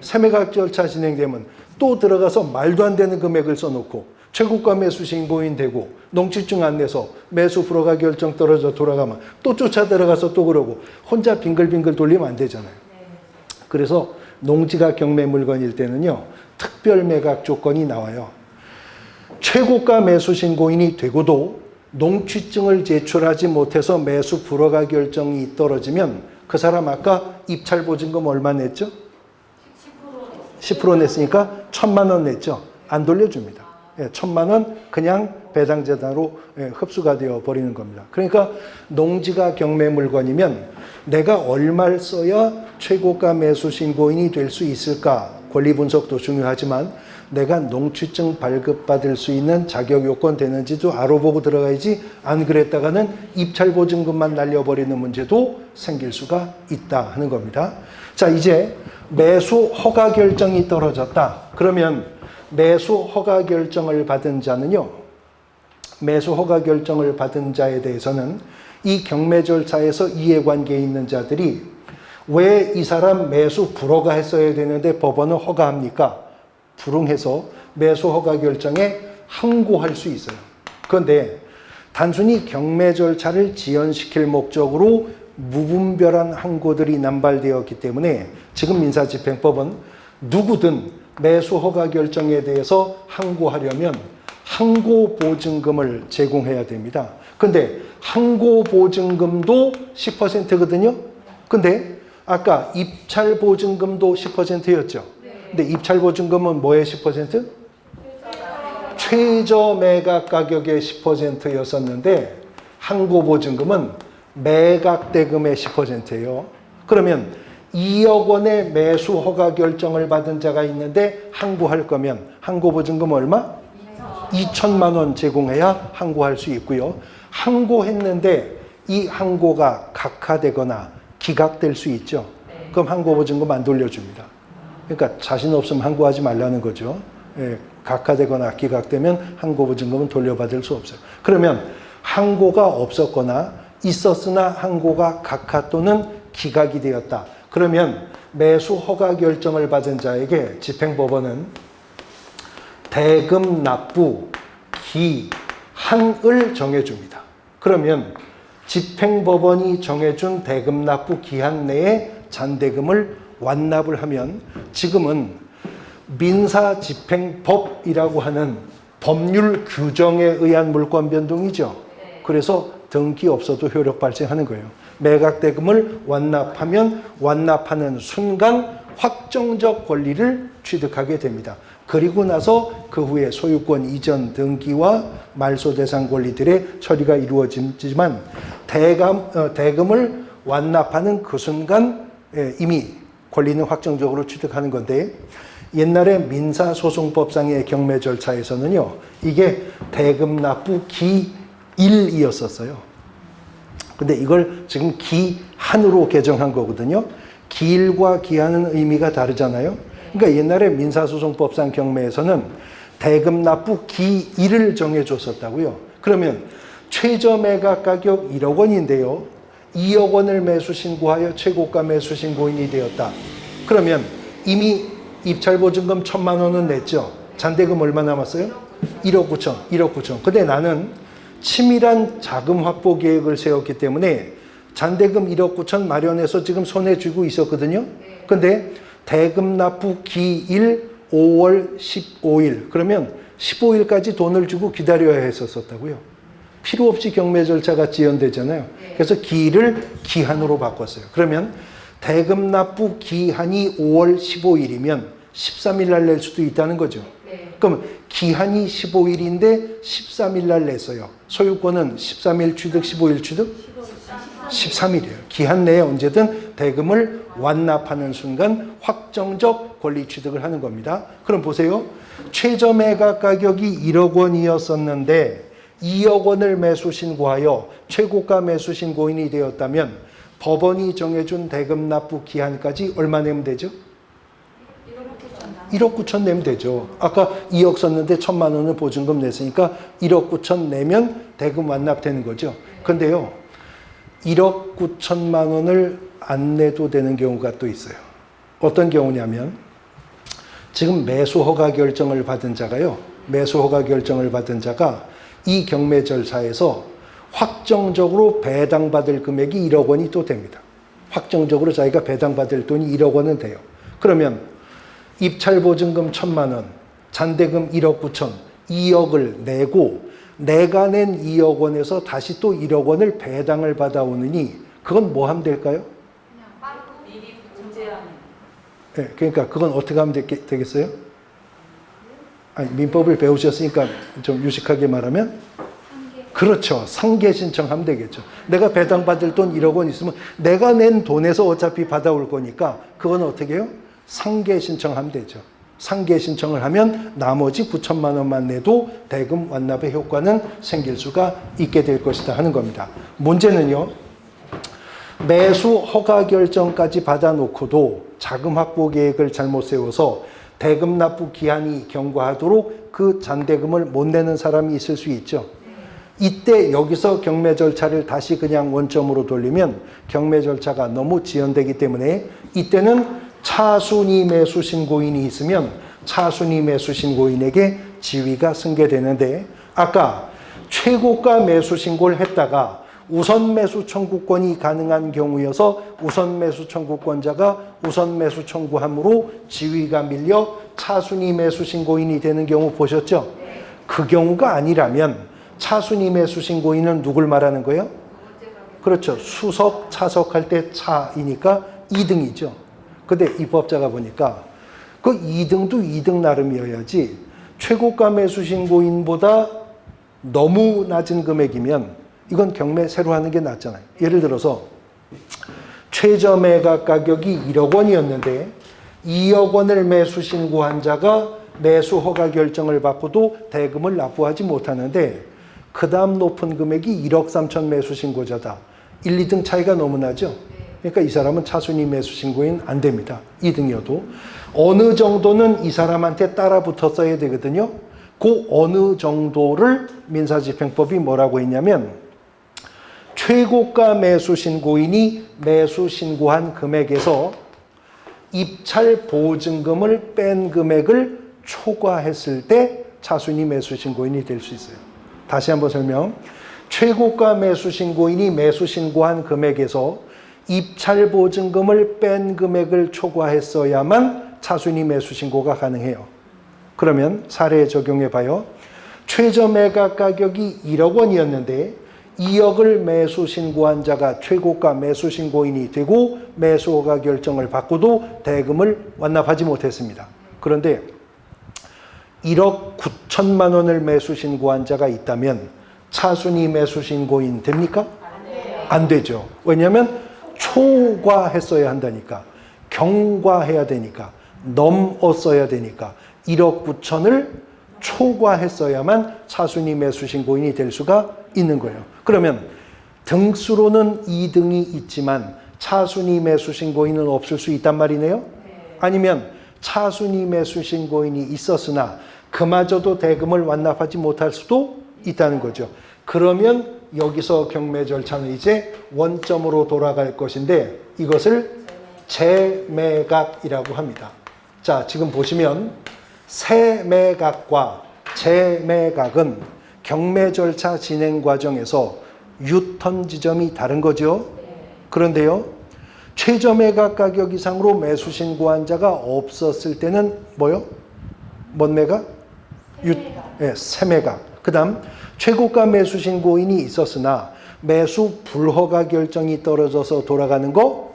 세매각 절차 진행되면 또 들어가서 말도 안 되는 금액을 써놓고 최고가 매수 신고인 되고 농취증 안 내서 매수 불허가 결정 떨어져 돌아가면 또 쫓아 들어가서 또 그러고 혼자 빙글빙글 돌리면 안 되잖아요. 그래서 농지가 경매 물건일 때는요, 특별 매각 조건이 나와요. 최고가 매수 신고인이 되고도 농취증을 제출하지 못해서 매수 불허가 결정이 떨어지면 그 사람 아까 입찰 보증금 얼마 냈죠? 10% 냈으니까 1,000만 원 냈죠. 안 돌려줍니다. 1,000만 원 그냥 배당재단으로 흡수가 되어 버리는 겁니다. 그러니까 농지가 경매 물건이면 내가 얼마를 써야 최고가 매수 신고인이 될 수 있을까? 권리 분석도 중요하지만 내가 농취증 발급받을 수 있는 자격 요건 되는지도 알아보고 들어가야지, 안 그랬다가는 입찰 보증금만 날려버리는 문제도 생길 수가 있다 하는 겁니다. 자, 이제 매수 허가 결정이 떨어졌다. 그러면 매수 허가 결정을 받은 자는요, 매수 허가 결정을 받은 자에 대해서는 이 경매 절차에서 이해관계에 있는 자들이 왜 이 사람 매수 불허가 했어야 되는데 법원은 허가합니까? 불응해서 매수 허가 결정에 항고할 수 있어요. 그런데 단순히 경매 절차를 지연시킬 목적으로 무분별한 항고들이 남발되었기 때문에 지금 민사집행법은 누구든 매수 허가 결정에 대해서 항고하려면 항고보증금을 제공해야 됩니다. 근데 항고보증금도 10%거든요. 근데 아까 입찰보증금도 10%였죠. 근데 입찰보증금은 뭐의 10%? 최저 매각 가격의 10%였었는데 항고보증금은 매각 대금의 10%예요. 그러면 2억 원의 매수 허가 결정을 받은 자가 있는데 항고할 거면 항고보증금 얼마? 2천만 원 제공해야 항고할 수 있고요. 항고했는데 이 항고가 각하되거나 기각될 수 있죠. 그럼 항고보증금 안 돌려줍니다. 그러니까 자신 없으면 항고하지 말라는 거죠. 예, 각하되거나 기각되면 항고보증금은 돌려받을 수 없어요. 그러면 항고가 없었거나 있었으나 항고가 각하 또는 기각이 되었다. 그러면 매수 허가 결정을 받은 자에게 집행법원은 대금 납부 기한을 정해줍니다. 그러면 집행법원이 정해준 대금 납부 기한 내에 잔대금을 완납을 하면 지금은 민사집행법이라고 하는 법률 규정에 의한 물권 변동이죠. 그래서 등기 없어도 효력 발생하는 거예요. 매각대금을 완납하면 완납하는 순간 확정적 권리를 취득하게 됩니다. 그리고 나서 그 후에 소유권 이전 등기와 말소 대상 권리들의 처리가 이루어지지만 대금을 완납하는 그 순간 이미 권리는 확정적으로 취득하는 건데 옛날에 민사소송법상의 경매 절차에서는요. 이게 대금 납부 기일이었었어요. 근데 이걸 지금 기한으로 개정한 거거든요. 기일과 기한은 의미가 다르잖아요. 그러니까 옛날에 민사소송법상 경매에서는 대금 납부 기일을 정해줬었다고요. 그러면 최저 매각 가격 1억 원인데요. 2억 원을 매수 신고하여 최고가 매수 신고인이 되었다. 그러면 이미 입찰보증금 1,000만 원은 냈죠. 잔대금 얼마 남았어요? 1억 9천. 1억 9천. 근데 나는 치밀한 자금 확보 계획을 세웠기 때문에 잔대금 1억 9천 마련해서 지금 손에 쥐고 있었거든요. 근데 대금 납부 기일 5월 15일. 그러면 15일까지 돈을 주고 기다려야 했었다고요. 필요 없이 경매 절차가 지연되잖아요. 그래서 기일을 기한으로 바꿨어요. 그러면 대금 납부 기한이 5월 15일이면 13일 날 낼 수도 있다는 거죠. 그럼 기한이 15일인데 13일 날 냈어요. 소유권은 13일 취득, 15일 취득? 13일이에요. 기한 내에 언제든 대금을 완납하는 순간 확정적 권리 취득을 하는 겁니다. 그럼 보세요. 최저 매각 가격이 1억 원이었었는데 2억 원을 매수 신고하여 최고가 매수 신고인이 되었다면 법원이 정해준 대금 납부 기한까지 얼마 내면 되죠? 1억 9천 내면 되죠. 아까 2억 썼는데 1,000만 원을 보증금 냈으니까 1억 9천 내면 대금 완납되는 거죠. 근데요. 1억 9천만 원을 안 내도 되는 경우가 또 있어요. 어떤 경우냐면 지금 매수 허가 결정을 받은 자가요. 매수 허가 결정을 받은 자가 이 경매 절차에서 확정적으로 배당받을 금액이 1억 원이 또 됩니다. 확정적으로 자기가 배당받을 돈이 1억 원은 돼요. 그러면 입찰보증금 1,000만 원, 잔대금 1억 9천, 2억을 내고 내가 낸 2억 원에서 다시 또 1억 원을 배당을 받아오느니 그건 뭐 하면 될까요? 그냥 빠르고 미리 구제하는. 네, 그러니까 그건 어떻게 하면 되겠어요? 아니, 민법을 배우셨으니까 좀 유식하게 말하면 그렇죠. 상계 신청하면 되겠죠. 내가 배당받을 돈 1억 원 있으면 내가 낸 돈에서 어차피 받아올 거니까 그건 어떻게 해요? 상계 신청하면 되죠. 상계 신청을 하면 나머지 9천만 원만 내도 대금 완납의 효과는 생길 수가 있게 될 것이다 하는 겁니다. 문제는요. 매수 허가 결정까지 받아놓고도 자금 확보 계획을 잘못 세워서 대금 납부 기한이 경과하도록 그 잔대금을 못 내는 사람이 있을 수 있죠. 이때 여기서 경매 절차를 다시 그냥 원점으로 돌리면 경매 절차가 너무 지연되기 때문에 이때는 차순위 매수 신고인이 있으면 차순위 매수신고인에게 지위가 승계되는데, 아까 최고가 매수신고를 했다가 우선 매수 청구권이 가능한 경우여서 우선 매수 청구권자가 우선 매수 청구함으로 지위가 밀려 차순위 매수신고인이 되는 경우 보셨죠? 그 경우가 아니라면 차순위 매수신고인은 누굴 말하는 거예요? 그렇죠. 수석, 차석할 때 차이니까 2등이죠. 근데 입법자가 보니까 그 2등도 2등 나름이어야지 최고가 매수신고인보다 너무 낮은 금액이면 이건 경매 새로 하는 게 낫잖아요. 예를 들어서 최저 매각 가격이 1억 원이었는데 2억 원을 매수 신고한 자가 매수 허가 결정을 받고도 대금을 납부하지 못하는데 그 다음 높은 금액이 1억 3천 매수 신고자다. 1, 2등 차이가 너무 나죠? 그러니까 이 사람은 차순위 매수 신고인 안 됩니다. 2등이어도. 어느 정도는 이 사람한테 따라 붙었어야 되거든요. 그 어느 정도를 민사집행법이 뭐라고 했냐면 최고가 매수 신고인이 매수 신고한 금액에서 입찰 보증금을 뺀 금액을 초과했을 때 차순위 매수 신고인이 될 수 있어요. 다시 한번 설명. 최고가 매수 신고인이 매수 신고한 금액에서 입찰 보증금을 뺀 금액을 초과했어야만 차순위 매수 신고가 가능해요. 그러면 사례 적용해 봐요. 최저 매각 가격이 1억 원이었는데 2억을 매수 신고한 자가 최고가 매수 신고인이 되고 매수 허가 결정을 받고도 대금을 완납하지 못했습니다. 그런데 1억 9천만 원을 매수 신고한 자가 있다면 차순위 매수 신고인 됩니까? 안 되죠. 왜냐하면 초과했어야 한다니까. 경과해야 되니까. 넘었어야 되니까. 1억 9천을 초과했어야만 차순위 매수 신고인이 될 수가 있는 거예요. 그러면 등수로는 2등이 있지만 차순위 매수 신고인은 없을 수 있단 말이네요. 아니면 차순위 매수 신고인이 있었으나 그마저도 대금을 완납하지 못할 수도 있다는 거죠. 그러면 여기서 경매 절차는 이제 원점으로 돌아갈 것인데 이것을 재매각이라고 합니다. 자, 지금 보시면 세매각과 재매각은 경매 절차 진행 과정에서 유턴 지점이 다른 거죠. 그런데요, 최저 매각 가격 이상으로 매수 신고한 자가 없었을 때는 뭐요? 뭔 매각? 세매각. 그 다음 최고가 매수 신고인이 있었으나 매수 불허가 결정이 떨어져서 돌아가는 거,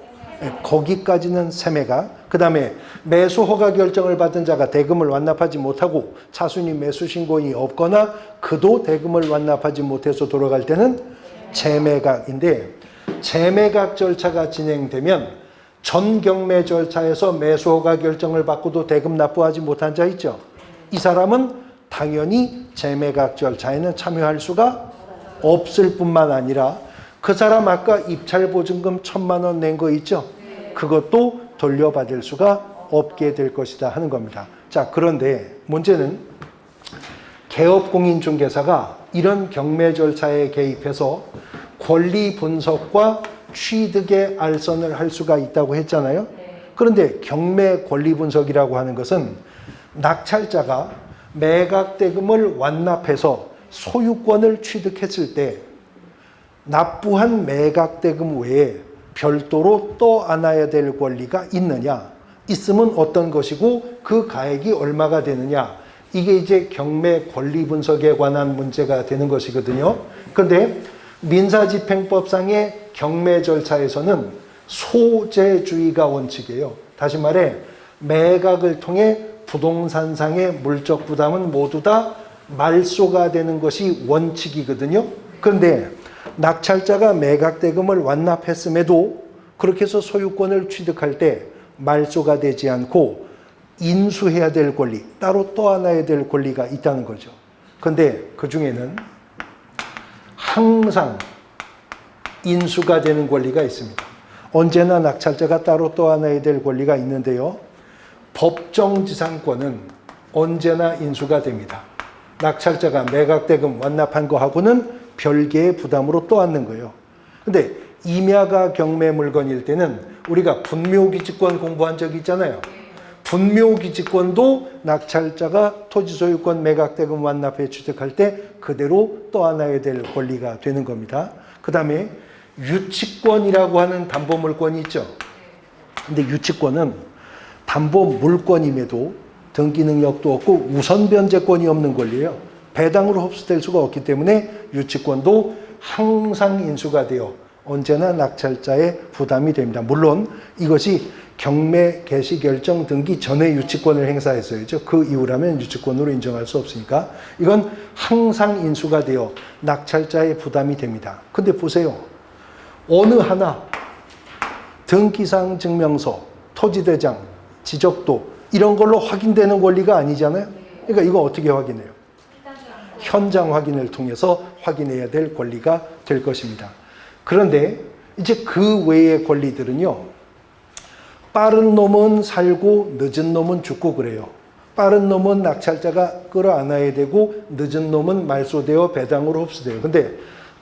거기까지는 세매각. 그 다음에 매수 허가 결정을 받은 자가 대금을 완납하지 못하고 차순위 매수 신고인이 없거나 그도 대금을 완납하지 못해서 돌아갈 때는 재매각인데, 재매각 절차가 진행되면 전 경매 절차에서 매수 허가 결정을 받고도 대금 납부하지 못한 자 있죠. 이 사람은 당연히 재매각 절차에는 참여할 수가 없을 뿐만 아니라 그 사람 아까 입찰 보증금 1,000만 원 낸 거 있죠? 그것도 돌려받을 수가 없게 될 것이다 하는 겁니다. 자, 그런데 문제는 개업공인중개사가 이런 경매 절차에 개입해서 권리 분석과 취득의 알선을 할 수가 있다고 했잖아요. 그런데 경매 권리 분석이라고 하는 것은 낙찰자가 매각 대금을 완납해서 소유권을 취득했을 때 납부한 매각 대금 외에 별도로 떠안아야 될 권리가 있느냐, 있으면 어떤 것이고 그 가액이 얼마가 되느냐, 이게 이제 경매 권리 분석에 관한 문제가 되는 것이거든요. 그런데 민사집행법상의 경매 절차에서는 소재주의가 원칙이에요. 다시 말해 매각을 통해 부동산상의 물적 부담은 모두 다 말소가 되는 것이 원칙이거든요. 그런데 낙찰자가 매각 대금을 완납했음에도 그렇게 해서 소유권을 취득할 때 말소가 되지 않고 인수해야 될 권리, 따로 떠안아야 될 권리가 있다는 거죠. 그런데 그 중에는 항상 인수가 되는 권리가 있습니다. 언제나 낙찰자가 따로 떠안아야 될 권리가 있는데요. 법정지상권은 언제나 인수가 됩니다. 낙찰자가 매각대금 완납한 거하고는 별개의 부담으로 떠안는 거예요. 근데 임야가 경매 물건일 때는 우리가 분묘기지권 공부한 적 있잖아요. 분묘기지권도 낙찰자가 토지 소유권 매각대금 완납해 취득할 때 그대로 떠안아야 될 권리가 되는 겁니다. 그 다음에 유치권이라고 하는 담보물권이 있죠. 근데 유치권은 담보물권임에도 등기 능력도 없고 우선 변제권이 없는 권리예요. 배당으로 흡수될 수가 없기 때문에 유치권도 항상 인수가 되어 언제나 낙찰자의 부담이 됩니다. 물론 이것이 경매 개시 결정 등기 전에 유치권을 행사했어야죠. 그 이후라면 유치권으로 인정할 수 없으니까 이건 항상 인수가 되어 낙찰자의 부담이 됩니다. 근데 보세요. 어느 하나 등기상 증명서, 토지대장, 지적도 이런 걸로 확인되는 권리가 아니잖아요. 그러니까 이거 어떻게 확인해요? 현장 확인을 통해서 확인해야 될 권리가 될 것입니다. 그런데 이제 그 외의 권리들은요. 빠른 놈은 살고 늦은 놈은 죽고 그래요. 빠른 놈은 낙찰자가 끌어안아야 되고 늦은 놈은 말소되어 배당으로 흡수돼요. 근데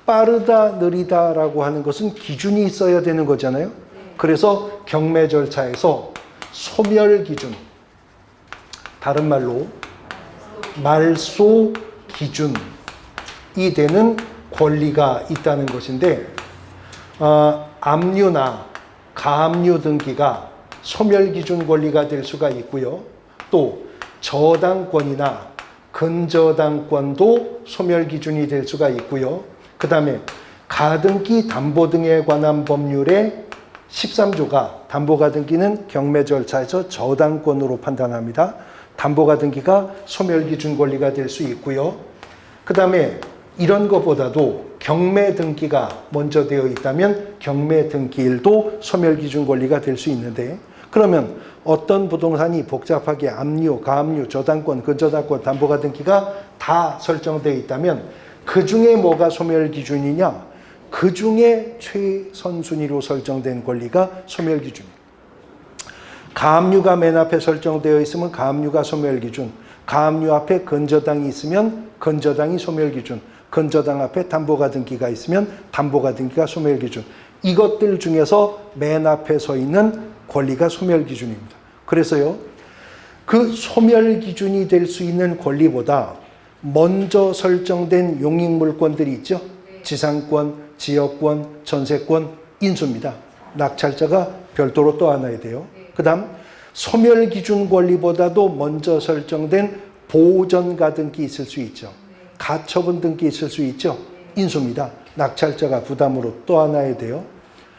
빠르다 느리다라고 하는 것은 기준이 있어야 되는 거잖아요. 그래서 경매 절차에서 소멸 기준, 다른 말로 말소 기준이 되는 권리가 있다는 것인데 압류나 가압류 등기가 소멸기준 권리가 될 수가 있고요. 또 저당권이나 근저당권도 소멸기준이 될 수가 있고요. 그 다음에 가등기 담보 등에 관한 법률의 13조가 담보가등기는 경매 절차에서 저당권으로 판단합니다. 담보가등기가 소멸기준 권리가 될 수 있고요. 그 다음에 이런 것보다도 경매 등기가 먼저 되어 있다면 경매 등기일도 소멸기준 권리가 될 수 있는데 그러면 어떤 부동산이 복잡하게 압류, 가압류, 저당권, 근저당권, 담보가 등기가 다 설정되어 있다면 그 중에 뭐가 소멸기준이냐? 그 중에 최선순위로 설정된 권리가 소멸기준입니다. 가압류가 맨 앞에 설정되어 있으면 가압류가 소멸기준, 가압류 앞에 근저당이 있으면 근저당이 소멸기준, 근저당 앞에 담보가 등기가 있으면 담보가 등기가 소멸기준. 이것들 중에서 맨 앞에 서 있는 권리가 소멸기준입니다. 그래서요, 그 소멸기준이 될 수 있는 권리보다 먼저 설정된 용익물권들이 있죠. 지상권, 지역권, 전세권, 인수입니다. 낙찰자가 별도로 떠안아야 돼요. 그 다음 소멸기준 권리보다도 먼저 설정된 보전가 등기 있을 수 있죠. 가처분 등기 있을 수 있죠. 인수입니다. 낙찰자가 부담으로 떠안아야 돼요.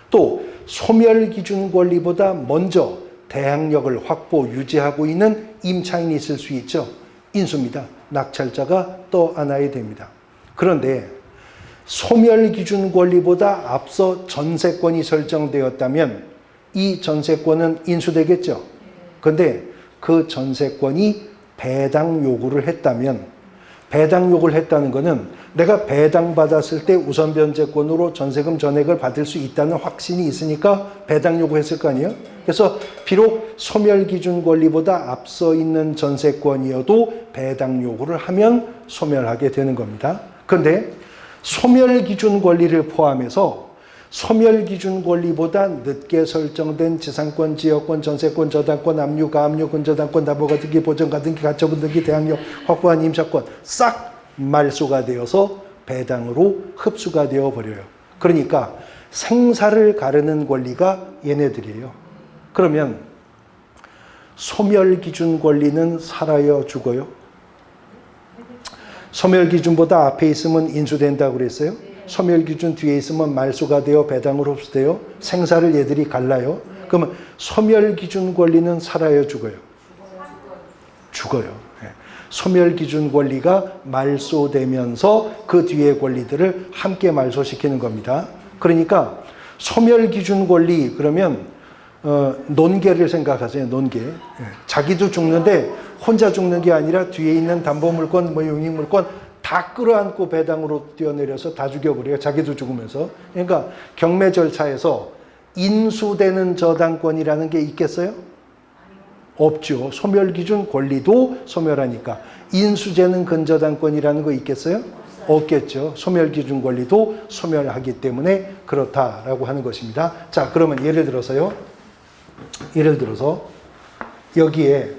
또 소멸기준 권리보다 먼저 대항력을 확보, 유지하고 있는 임차인이 있을 수 있죠. 인수입니다. 낙찰자가 떠안아야 됩니다. 그런데 소멸기준 권리보다 앞서 전세권이 설정되었다면 이 전세권은 인수되겠죠. 그런데 그 전세권이 배당 요구를 했다면 배당 요구를 했다는 것은 내가 배당받았을 때 우선 변제권으로 전세금 전액을 받을 수 있다는 확신이 있으니까 배당 요구했을 거 아니에요? 그래서 비록 소멸기준 권리보다 앞서 있는 전세권이어도 배당 요구를 하면 소멸하게 되는 겁니다. 그런데 소멸기준 권리를 포함해서 소멸기준 권리보다 늦게 설정된 지상권, 지역권, 전세권, 저당권, 압류, 가압류, 근저당권, 담보가 등기, 보전가 등기, 가처분 등기, 대항력 확보한 임차권 싹 말소가 되어서 배당으로 흡수가 되어 버려요. 그러니까 생사를 가르는 권리가 얘네들이에요. 그러면 소멸기준 권리는 살아요, 죽어요? 소멸기준보다 앞에 있으면 인수된다고 그랬어요? 소멸기준 뒤에 있으면 말소가 되어 배당으로 흡수돼요? 생사를 얘들이 갈라요? 그러면 소멸기준 권리는 살아요, 죽어요? 죽어요. 소멸기준 권리가 말소되면서 그 뒤의 권리들을 함께 말소시키는 겁니다. 그러니까 소멸기준 권리 그러면 논계를 생각하세요. 논계. 자기도 죽는데 혼자 죽는 게 아니라 뒤에 있는 담보물권, 용익물권 다 끌어안고 배당으로 뛰어내려서 다 죽여버려요. 자기도 죽으면서. 그러니까 경매 절차에서 인수되는 저당권이라는 게 있겠어요? 없죠. 소멸기준 권리도 소멸하니까. 인수되는 근저당권이라는 거 있겠어요? 없겠죠. 소멸기준 권리도 소멸하기 때문에 그렇다라고 하는 것입니다. 자, 그러면 예를 들어서 여기에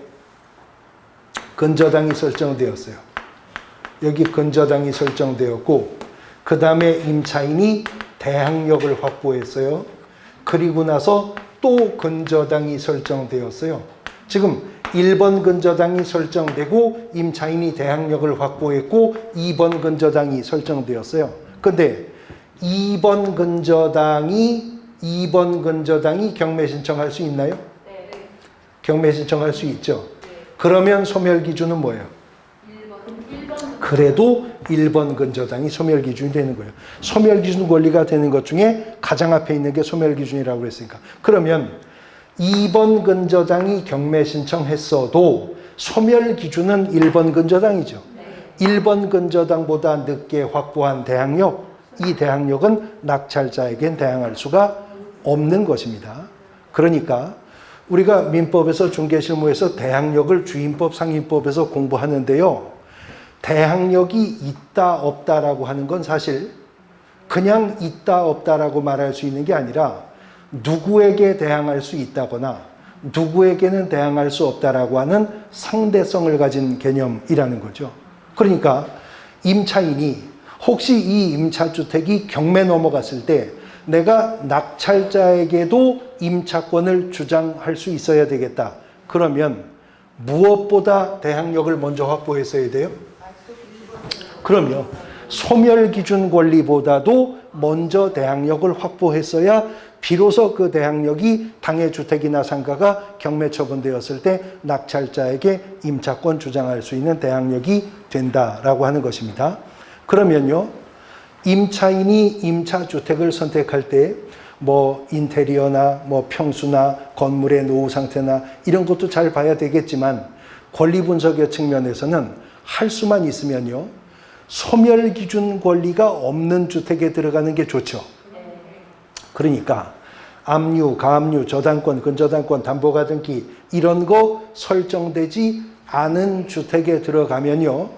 근저당이 설정되었어요. 여기 근저당이 설정되었고 그 다음에 임차인이 대항력을 확보했어요. 그리고 나서 또 근저당이 설정되었어요. 지금 1번 근저당이 설정되고 임차인이 대항력을 확보했고 2번 근저당이 설정되었어요. 근데 2번 근저당이 경매 신청할 수 있나요? 네. 경매 신청할 수 있죠. 그러면 소멸 기준은 뭐예요? 1번. 그래도 1번 근저당이 소멸 기준이 되는 거예요. 소멸 기준 권리가 되는 것 중에 가장 앞에 있는 게 소멸 기준이라고 했으니까. 그러면 2번 근저당이 경매 신청했어도 소멸 기준은 1번 근저당이죠. 1번 근저당보다 늦게 확보한 대항력, 이 대항력은 낙찰자에겐 대항할 수가 없는 것입니다. 그러니까 우리가 민법에서 중개실무에서 대항력을 주임법, 상임법에서 공부하는데요. 대항력이 있다 없다라고 하는 건 사실 그냥 있다 없다라고 말할 수 있는 게 아니라 누구에게 대항할 수 있다거나 누구에게는 대항할 수 없다라고 하는 상대성을 가진 개념이라는 거죠. 그러니까 임차인이 혹시 이 임차주택이 경매 넘어갔을 때 내가 낙찰자에게도 임차권을 주장할 수 있어야 되겠다. 그러면 무엇보다 대항력을 먼저 확보했어야 돼요? 그럼요. 소멸기준 권리보다도 먼저 대항력을 확보했어야 비로소 그 대항력이 당해 주택이나 상가가 경매 처분되었을 때 낙찰자에게 임차권 주장할 수 있는 대항력이 된다라고 하는 것입니다. 그러면요, 임차인이 임차주택을 선택할 때 뭐 인테리어나 뭐 평수나 건물의 노후 상태나 이런 것도 잘 봐야 되겠지만 권리 분석의 측면에서는 할 수만 있으면요, 소멸 기준 권리가 없는 주택에 들어가는 게 좋죠. 그러니까 압류, 가압류, 저당권, 근저당권, 담보가등기 이런 거 설정되지 않은 주택에 들어가면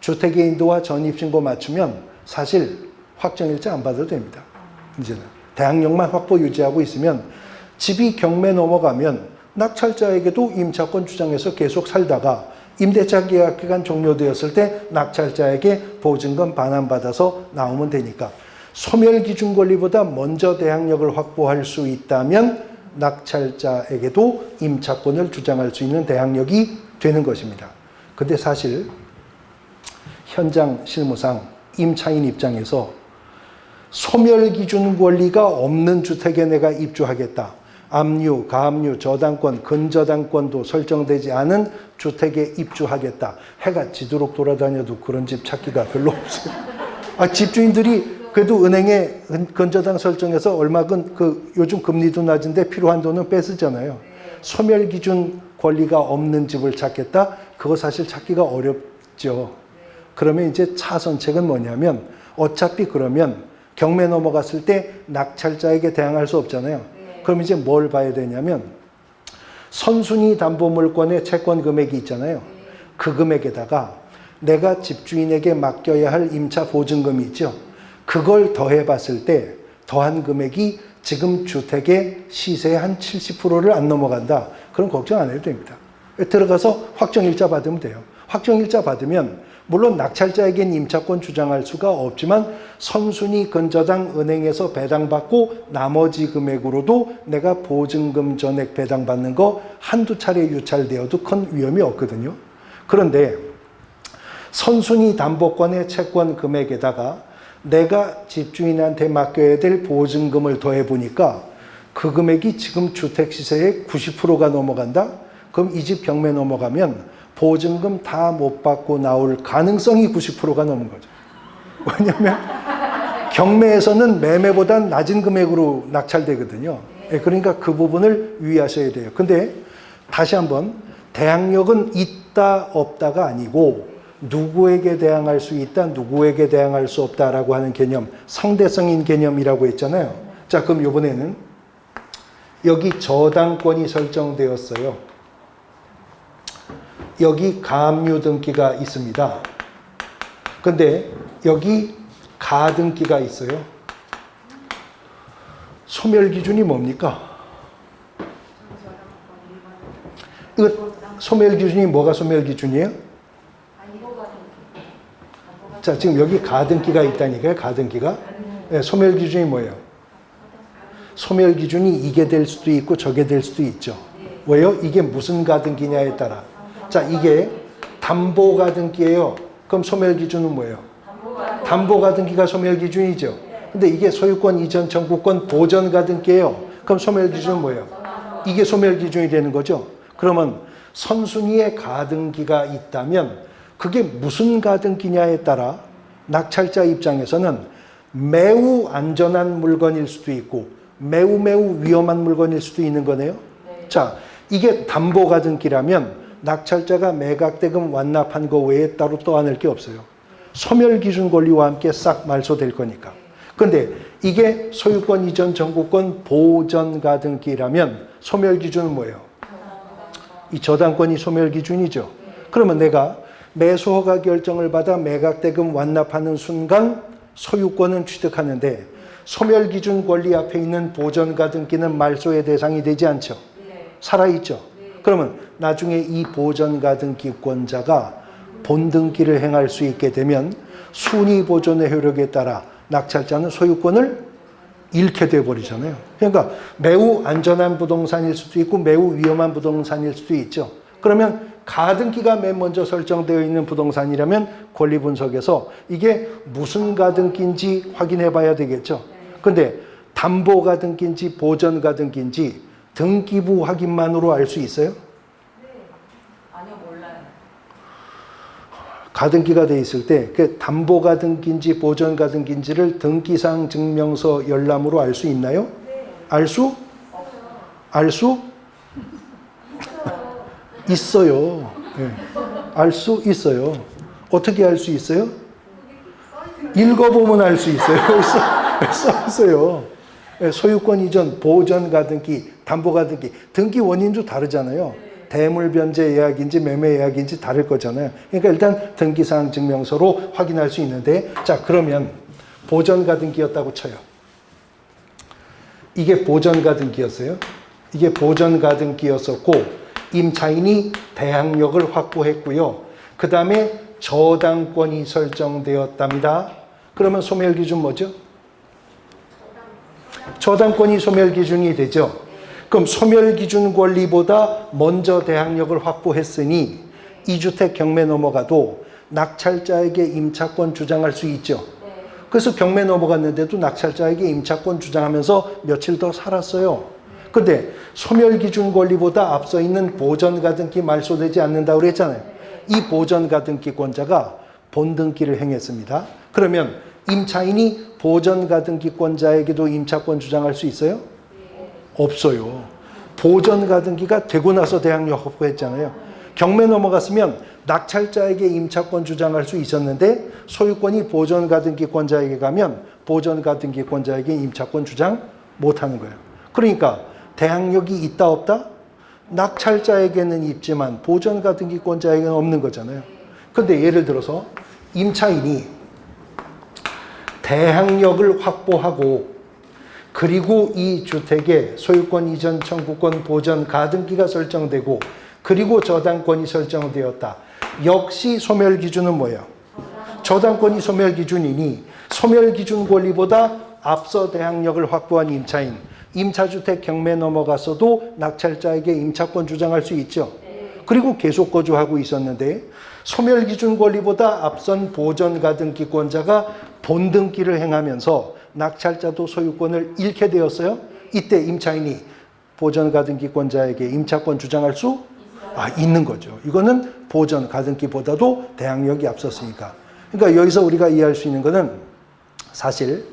주택의 인도와 전입신고 맞추면 사실 확정일자 안 받아도 됩니다. 이제는 대항력만 확보 유지하고 있으면 집이 경매 넘어가면 낙찰자에게도 임차권 주장해서 계속 살다가 임대차 계약 기간 종료되었을 때 낙찰자에게 보증금 반환받아서 나오면 되니까 소멸 기준 권리보다 먼저 대항력을 확보할 수 있다면 낙찰자에게도 임차권을 주장할 수 있는 대항력이 되는 것입니다. 근데 사실 현장 실무상 임차인 입장에서 소멸 기준 권리가 없는 주택에 내가 입주하겠다. 압류, 가압류, 저당권, 근저당권도 설정되지 않은 주택에 입주하겠다. 해가 지도록 돌아다녀도 그런 집 찾기가 별로 없어요. 집주인들이 그래도 은행에 근저당 설정해서 얼마건 요즘 금리도 낮은데 필요한 돈은 뺏으잖아요. 소멸 기준 권리가 없는 집을 찾겠다? 그거 사실 찾기가 어렵죠. 그러면 이제 차선책은 뭐냐면 어차피 그러면 경매 넘어갔을 때 낙찰자에게 대항할 수 없잖아요. 그럼 이제 뭘 봐야 되냐면 선순위 담보물권의 채권 금액이 있잖아요. 그 금액에다가 내가 집주인에게 맡겨야 할 임차 보증금이 있죠. 그걸 더해 봤을 때 더한 금액이 지금 주택의 시세의 한 70%를 안 넘어간다. 그럼 걱정 안 해도 됩니다. 들어가서 확정일자 받으면 돼요. 확정일자 받으면 물론 낙찰자에겐 임차권 주장할 수가 없지만 선순위 근저당 은행에서 배당받고 나머지 금액으로도 내가 보증금 전액 배당받는 거 한두 차례 유찰되어도 큰 위험이 없거든요. 그런데 선순위 담보권의 채권 금액에다가 내가 집주인한테 맡겨야 될 보증금을 더해 보니까 그 금액이 지금 주택 시세의 90%가 넘어간다? 그럼 이 집 경매 넘어가면 보증금 다 못 받고 나올 가능성이 90%가 넘은 거죠. 왜냐하면 경매에서는 매매보단 낮은 금액으로 낙찰되거든요. 그러니까 그 부분을 유의하셔야 돼요. 근데 다시 한번 대항력은 있다 없다가 아니고 누구에게 대항할 수 있다, 누구에게 대항할 수 없다라고 하는 개념, 상대성인 개념이라고 했잖아요. 자, 그럼 이번에는 여기 저당권이 설정되었어요. 여기 가압류 등기가 있습니다. 근데 여기 가등기가 있어요. 소멸 기준이 뭡니까? 이거 소멸 기준이 뭐가 소멸 기준이에요? 자, 지금 여기 가등기가 있다니까요. 가등기가. 네, 소멸 기준이 뭐예요? 소멸 기준이 이게 될 수도 있고 저게 될 수도 있죠. 왜요? 이게 무슨 가등기냐에 따라. 자, 이게 담보 가등기예요. 그럼 소멸 기준은 뭐예요? 담보 가등기가 소멸 기준이죠. 근데 이게 소유권 이전 청구권 보전 가등기예요. 그럼 소멸 기준은 뭐예요? 이게 소멸 기준이 되는 거죠. 그러면 선순위에 가등기가 있다면 그게 무슨 가등기냐에 따라 낙찰자 입장에서는 매우 안전한 물건일 수도 있고 매우 위험한 물건일 수도 있는 거네요. 자, 이게 담보 가등기라면 낙찰자가 매각대금 완납한 거 외에 따로 떠안을 게 없어요. 소멸 기준 권리와 함께 싹 말소될 거니까. 근데 이게 소유권 이전 청구권 보전 가등기라면 소멸 기준은 뭐예요? 이 저당권이 소멸 기준이죠. 그러면 내가 매수 허가 결정을 받아 매각대금 완납하는 순간 소유권은 취득하는데 소멸 기준 권리 앞에 있는 보전 가등기는 말소의 대상이 되지 않죠. 살아있죠. 그러면 나중에 이 보전 가등기권자가 본등기를 행할 수 있게 되면 순위 보존의 효력에 따라 낙찰자는 소유권을 잃게 돼버리잖아요. 그러니까 매우 안전한 부동산일 수도 있고 매우 위험한 부동산일 수도 있죠. 그러면 가등기가 맨 먼저 설정되어 있는 부동산이라면 권리 분석에서 이게 무슨 가등기인지 확인해 봐야 되겠죠. 근데 담보 가등기인지 보전 가등기인지 등기부 확인만으로 알 수 있어요? 아니요, 몰라요. 가등기가 돼 있을 때 그 담보 가등기인지 보전 가등기인지를 등기상 증명서 열람으로 알 수 있나요? 알 수? 알 수? 있어요. 네. 알 수 있어요. 어떻게 알 수 있어요? 읽어보면 알 수 있어요. 써 있어요. 소유권 이전, 보전 가등기, 담보 가등기, 등기 원인도 다르잖아요. 대물 변제 예약인지 매매 예약인지 다를 거잖아요. 그러니까 일단 등기사항 증명서로 확인할 수 있는데, 자, 그러면 보전 가등기였다고 쳐요. 이게 보전 가등기였어요. 이게 보전 가등기였었고 임차인이 대항력을 확보했고요. 그 다음에 저당권이 설정되었답니다. 그러면 소멸 기준 뭐죠? 저당권이 소멸 기준이 되죠. 그럼 소멸 기준 권리보다 먼저 대항력을 확보했으니 2주택 경매 넘어가도 낙찰자에게 임차권 주장할 수 있죠. 그래서 경매 넘어갔는데도 낙찰자에게 임차권 주장하면서 며칠 더 살았어요. 근데 소멸 기준 권리보다 앞서 있는 보전 가등기 말소되지 않는다고 그랬잖아요. 이 보전 가등기권자가 본등기를 행했습니다. 그러면 임차인이 보전 가등기권자에게도 임차권 주장할 수 있어요? 없어요. 보전 가등기가 되고 나서 대항력 확보했잖아요. 경매 넘어갔으면 낙찰자에게 임차권 주장할 수 있었는데 소유권이 보전 가등기권자에게 가면 보전 가등기권자에게 임차권 주장 못하는 거예요. 그러니까 대항력이 있다 없다? 낙찰자에게는 있지만 보전 가등기권자에게는 없는 거잖아요. 근데 예를 들어서 임차인이 대항력을 확보하고 그리고 이 주택에 소유권 이전 청구권 보전 가등기가 설정되고 그리고 저당권이 설정되었다. 역시 소멸 기준은 뭐예요? 저당권이 소멸 기준이니 소멸 기준 권리보다 앞서 대항력을 확보한 임차인, 임차주택 경매 넘어갔어도 낙찰자에게 임차권 주장할 수 있죠. 그리고 계속 거주하고 있었는데 소멸 기준 권리보다 앞선 보전 가등기권자가 본등기를 행하면서 낙찰자도 소유권을 잃게 되었어요. 이때 임차인이 보전 가등기권자에게 임차권 주장할 수 있는 거죠. 이거는 보전 가등기보다도 대항력이 앞섰으니까. 그러니까 여기서 우리가 이해할 수 있는 거는 사실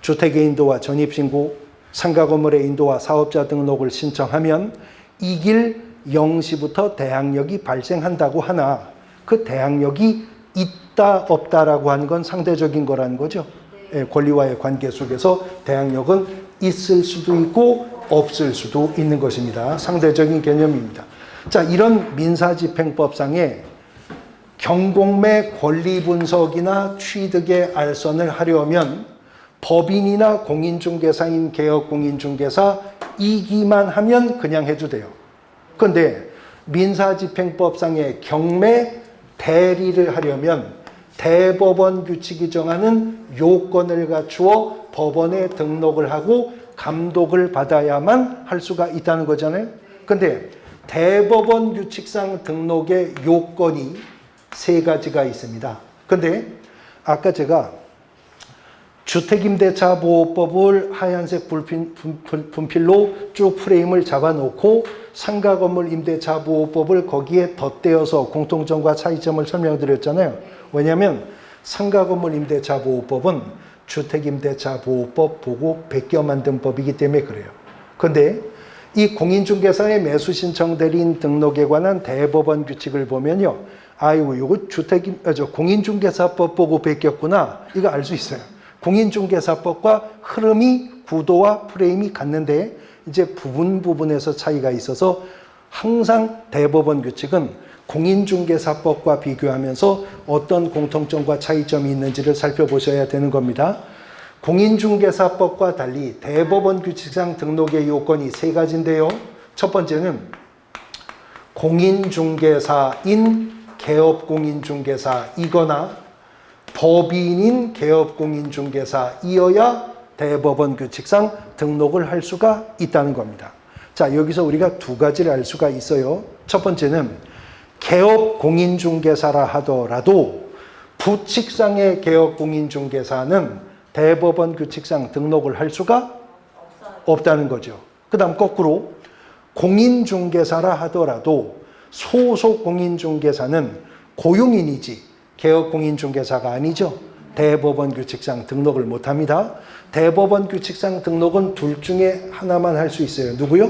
주택의 인도와 전입신고, 상가 건물의 인도와 사업자 등록을 신청하면 이 길 0시부터 대항력이 발생한다고 하나 그 대항력이 있다 없다라고 하는 건 상대적인 거라는 거죠. 권리와의 관계 속에서 대항력은 있을 수도 있고 없을 수도 있는 것입니다. 상대적인 개념입니다. 자, 이런 민사집행법상에 경공매 권리 분석이나 취득의 알선을 하려면 법인이나 공인중개사인 개업공인중개사 이기만 하면 그냥 해도 돼요. 그런데 민사집행법상의 경매 대리를 하려면 대법원 규칙이 정하는 요건을 갖추어 법원에 등록을 하고 감독을 받아야만 할 수가 있다는 거잖아요. 근데 대법원 규칙상 등록의 요건이 세 가지가 있습니다. 근데 아까 제가 주택임대차보호법을 하얀색 분필로 쭉 프레임을 잡아놓고 상가건물 임대차보호법을 거기에 덧대어서 공통점과 차이점을 설명드렸잖아요. 왜냐하면 상가건물 임대차보호법은 주택임대차보호법 보고 베껴 만든 법이기 때문에 그래요. 그런데 이 공인중개사의 매수신청 대리인 등록에 관한 대법원 규칙을 보면요. 아이고, 이거 공인중개사법 보고 베꼈구나. 이거 알 수 있어요. 공인중개사법과 흐름이, 구도와 프레임이 같는데 이제 부분에서 차이가 있어서 항상 대법원 규칙은 공인중개사법과 비교하면서 어떤 공통점과 차이점이 있는지를 살펴보셔야 되는 겁니다. 공인중개사법과 달리 대법원 규칙상 등록의 요건이 세 가지인데요. 첫 번째는 공인중개사인 개업공인중개사이거나 법인인 개업공인중개사이어야 대법원 규칙상 등록을 할 수가 있다는 겁니다. 자, 여기서 우리가 두 가지를 알 수가 있어요. 첫 번째는 개업공인중개사라 하더라도 부칙상의 개업공인중개사는 대법원 규칙상 등록을 할 수가 없다는 거죠. 그 다음 거꾸로 공인중개사라 하더라도 소속 공인중개사는 고용인이지 개업공인중개사가 아니죠. 대법원 규칙상 등록을 못합니다. 대법원 규칙상 등록은 둘 중에 하나만 할 수 있어요. 누구요?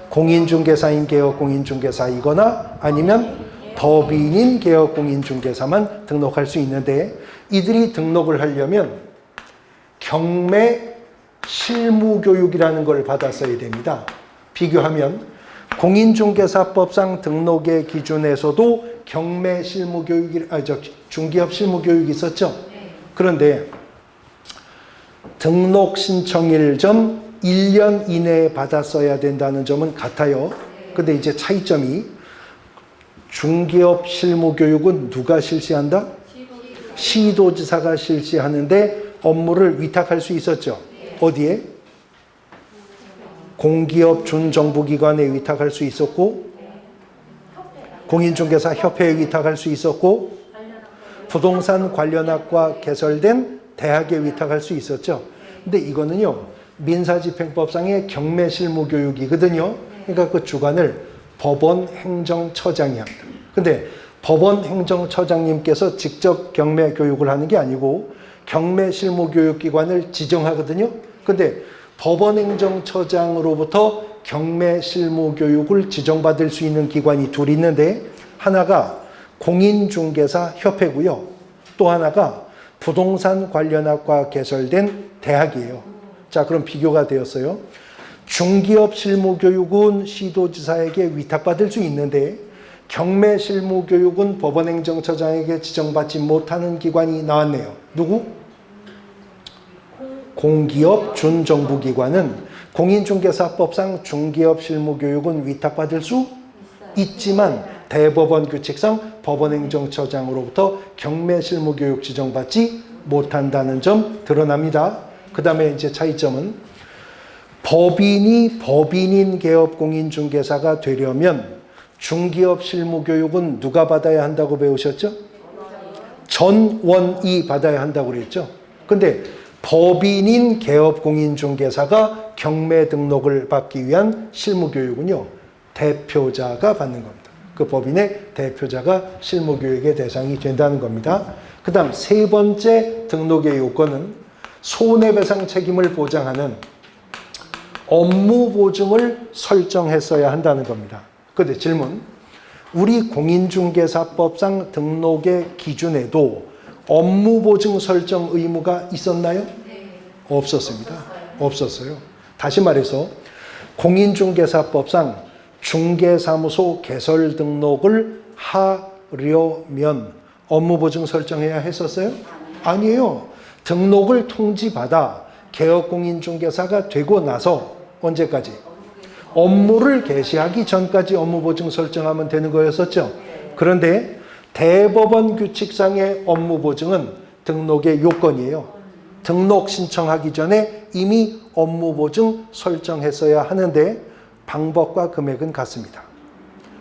공인중개사인 개업공인중개사이거나 아니면 법인인 개업공인중개사만 등록할 수 있는데 이들이 등록을 하려면 경매 실무교육이라는 걸 받았어야 됩니다. 비교하면 공인중개사법상 등록의 기준에서도 경매 실무교육이, 중개업 실무교육이 있었죠. 그런데 등록 신청일 전 1년 이내에 받았어야 된다는 점은 같아요. 근데 이제 차이점이 중개업 실무교육은 누가 실시한다? 시도지사가 실시하는데 업무를 위탁할 수 있었죠. 어디에? 공기업 준정부기관에 위탁할 수 있었고 공인중개사 협회에 위탁할 수 있었고 부동산 관련학과 개설된 대학에 위탁할 수 있었죠. 근데 이거는요. 민사집행법상의 경매 실무교육이거든요. 그러니까 그 주관을 법원 행정처장이 합니다. 근데 법원 행정처장님께서 직접 경매 교육을 하는 게 아니고 경매 실무교육기관을 지정하거든요. 근데 법원 행정처장으로부터 경매 실무교육을 지정받을 수 있는 기관이 둘 있는데 하나가 공인중개사 협회고요. 또 하나가 부동산 관련학과 개설된 대학이에요. 자, 그럼 비교가 되었어요. 중기업 실무교육은 시도지사에게 위탁받을 수 있는데 경매 실무교육은 법원행정처장에게 지정받지 못하는 기관이 나왔네요. 누구? 공기업 준정부기관은 공인중개사법상 중기업 실무교육은 위탁받을 수 있지만 대법원 규칙상 법원행정처장으로부터 경매 실무교육 지정받지 못한다는 점 드러납니다. 그 다음에 이제 차이점은 법인인 개업공인중개사가 되려면 중기업 실무교육은 누가 받아야 한다고 배우셨죠? 전원이 받아야 한다고 그랬죠. 근데 법인인 개업공인중개사가 경매 등록을 받기 위한 실무교육은요. 대표자가 받는 겁니다. 그 법인의 대표자가 실무교육의 대상이 된다는 겁니다. 그 다음 세 번째 등록의 요건은 손해배상 책임을 보장하는 업무 보증을 설정했어야 한다는 겁니다. 그런데 질문, 우리 공인중개사법상 등록의 기준에도 업무 보증 설정 의무가 있었나요? 없었습니다. 없었어요. 다시 말해서 공인중개사법상 중개사무소 개설 등록을 하려면 업무 보증 설정해야 했었어요? 아니에요. 등록을 통지받아 개업공인중개사가 되고 나서 언제까지? 업무를 개시하기 전까지 업무 보증 설정하면 되는 거였었죠. 그런데 대법원 규칙상의 업무 보증은 등록의 요건이에요. 등록 신청하기 전에 이미 업무 보증 설정했어야 하는데 방법과 금액은 같습니다.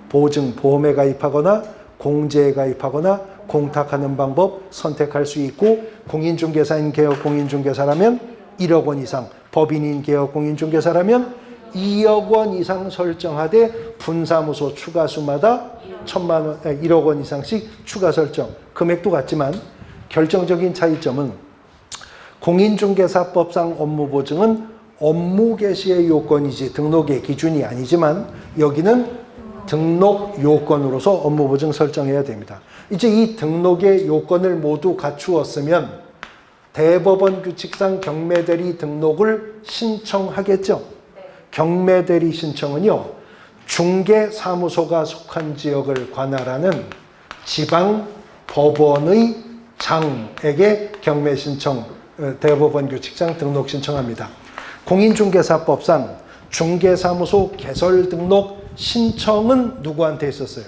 보증, 보험에 가입하거나 공제에 가입하거나 공탁하는 방법 선택할 수 있고 공인중개사인 개업 공인중개사라면 1억 원 이상, 법인인 개업 공인중개사라면 2억 원 이상 설정하되 분사무소 추가수마다 1억 원 이상씩 추가 설정. 금액도 같지만 결정적인 차이점은 공인중개사법상 업무보증은 업무 개시의 요건이지 등록의 기준이 아니지만 여기는 등록 요건으로서 업무보증 설정해야 됩니다. 이제 이 등록의 요건을 모두 갖추었으면 대법원 규칙상 경매대리 등록을 신청하겠죠. 경매대리 신청은요, 중개사무소가 속한 지역을 관할하는 지방 법원의 장에게 경매 신청, 대법원 규칙상 등록 신청합니다. 공인중개사법상 중개사무소 개설 등록 신청은 누구한테 있었어요?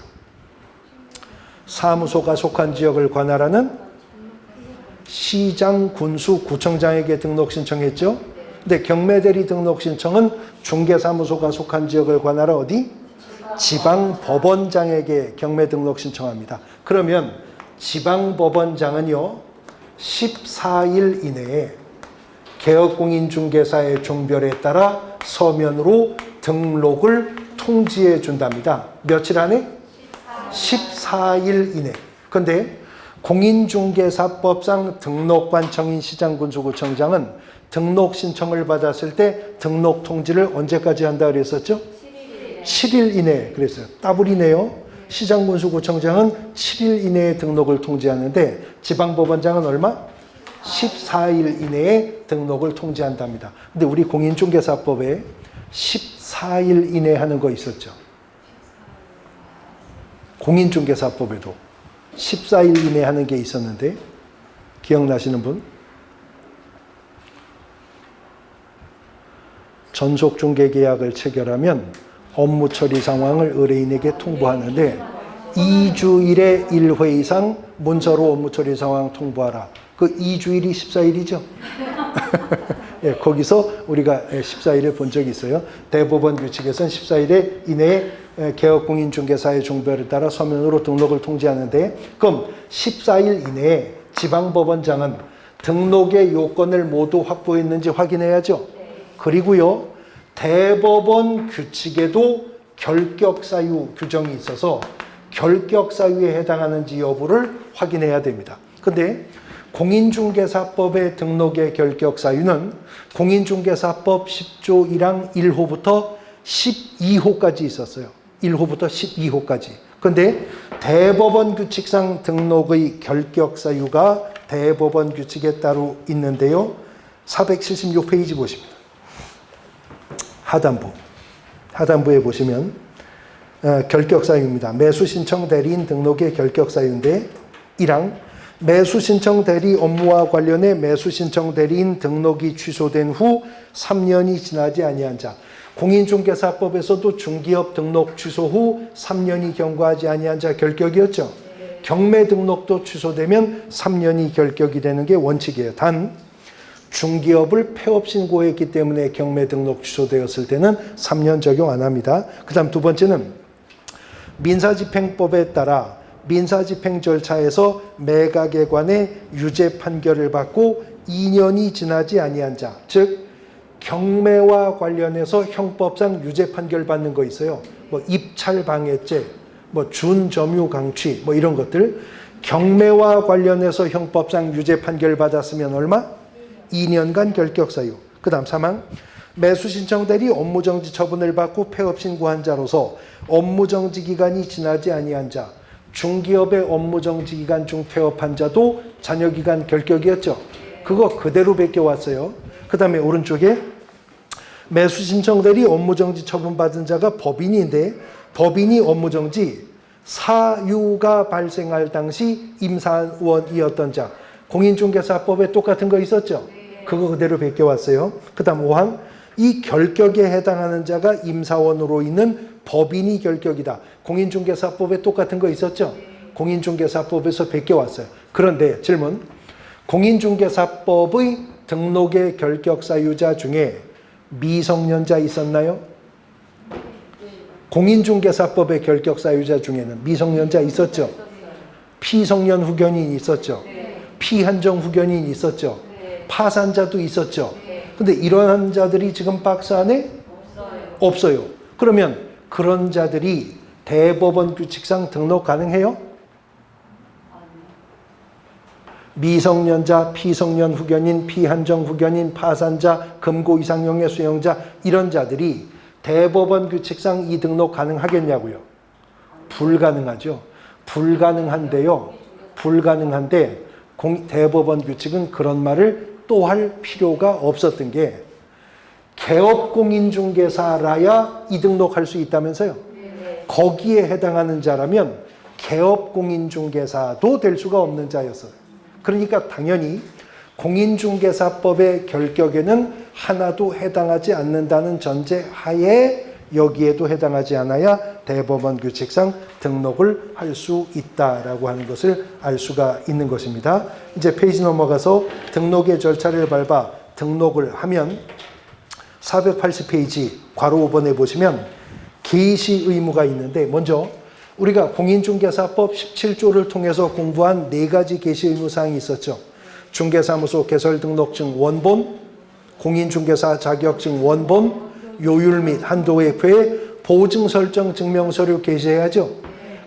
사무소가 속한 지역을 관할하는 시장, 군수, 구청장에게 등록 신청했죠. 근데 경매대리 등록 신청은 중개사무소가 속한 지역을 관할한 어디? 지방법원장에게 경매 등록 신청합니다. 그러면 지방법원장은요 14일 이내에 개업공인중개사의 종별에 따라 서면으로 등록을 통지해 준답니다. 며칠 안에? 14일 이내. 근데 공인중개사법상 등록관청인 시장군수구청장은 등록 신청을 받았을 때 등록 통지를 언제까지 한다 그랬었죠? 7일 이내. 그랬어요. 따블이네요. 시장군수구청장은 7일 이내에 등록을 통지하는데 지방법원장은 얼마? 14일 이내에 등록을 통지한답니다. 근데 우리 공인중개사법에 14일 이내 하는 거 있었죠. 공인중개사법에도 14일 이내 하는 게 있었는데 기억나시는 분? 전속중개계약을 체결하면 업무 처리 상황을 의뢰인에게 통보하는데 2주일에 1회 이상 문서로 업무 처리 상황 통보하라. 그 2주일이 14일이죠. 예, 거기서 우리가 14일을 본 적이 있어요. 대법원 규칙에서는 14일 이내에 개업공인중개사의 종별에 따라 서면으로 등록을 통지하는데 그럼 14일 이내에 지방법원장은 등록의 요건을 모두 확보했는지 확인해야죠. 그리고요, 대법원 규칙에도 결격사유 규정이 있어서 결격사유에 해당하는지 여부를 확인해야 됩니다. 근데 공인중개사법의 등록의 결격사유는 공인중개사법 10조 1항 1호부터 12호까지 있었어요. 1호부터 12호까지. 근데 대법원 규칙상 등록의 결격사유가 대법원 규칙에 따로 있는데요. 476페이지 보십니다. 하단부에 보시면 결격사유입니다. 매수신청 대리인 등록의 결격사유인데 1항 매수신청 대리 업무와 관련해 매수신청 대리인 등록이 취소된 후 3년이 지나지 아니한 자. 공인중개사법에서도 중기업 등록 취소 후 3년이 경과하지 아니한 자 결격이었죠. 경매 등록도 취소되면 3년이 결격이 되는 게 원칙이에요. 단 중기업을 폐업 신고했기 때문에 경매 등록 취소되었을 때는 3년 적용 안 합니다. 그 다음 두 번째는 민사집행법에 따라 민사집행 절차에서 매각에 관해 유죄 판결을 받고 2년이 지나지 아니한 자, 즉 경매와 관련해서 형법상 유죄 판결 받는 거 있어요. 뭐 입찰방해죄, 뭐 준점유강취, 뭐 이런 것들. 경매와 관련해서 형법상 유죄 판결 받았으면 얼마? 2년간 결격사유. 그 다음 3항 매수신청 대리 업무정지 처분을 받고 폐업 신고한 자로서 업무정지 기간이 지나지 아니한 자. 중기업의 업무정지 기간 중 폐업한 자도 잔여기간 결격이었죠. 그거 그대로 베껴왔어요. 그 다음에 오른쪽에 매수신청 대리 업무정지 처분받은 자가 법인인데 법인이 업무정지 사유가 발생할 당시 임사원이었던 자. 공인중개사법에 똑같은 거 있었죠. 그거 그대로 베껴왔어요. 그 다음 5항 이 결격에 해당하는 자가 임사원으로 있는 법인이 결격이다. 공인중개사법에 똑같은 거 있었죠? 공인중개사법에서 베껴왔어요. 그런데 질문, 공인중개사법의 등록의 결격 사유자 중에 미성년자 있었나요? 공인중개사법의 결격 사유자 중에는 미성년자 있었죠? 피성년 후견인 있었죠? 피한정 후견인 있었죠? 파산자도 있었죠? 근데 이러한 자들이 지금 박스 안에 없어요. 그러면 그런 자들이 대법원 규칙상 등록 가능해요? 미성년자, 피성년 후견인, 피한정 후견인, 파산자, 금고 이상형의 수용자 이런 자들이 대법원 규칙상 이 등록 가능하겠냐고요? 불가능하죠. 불가능한데요. 불가능한데 대법원 규칙은 그런 말을 또 할 필요가 없었던 게 개업공인중개사라야 이 등록할 수 있다면서요. 거기에 해당하는 자라면 개업공인중개사도 될 수가 없는 자였어요. 그러니까 당연히 공인중개사법의 결격에는 하나도 해당하지 않는다는 전제 하에 여기에도 해당하지 않아야 대법원 규칙상 등록을 할 수 있다라고 하는 것을 알 수가 있는 것입니다. 이제 페이지 넘어가서 등록의 절차를 밟아 등록을 하면 480페이지 괄호 5번에 보시면 개시 의무가 있는데 먼저 우리가 공인중개사법 17조를 통해서 공부한 4가지 개시 의무 사항이 있었죠. 중개사무소 개설등록증 원본, 공인중개사 자격증 원본, 요율 및 한도의 회에 보증 설정 증명서류 게시해야죠.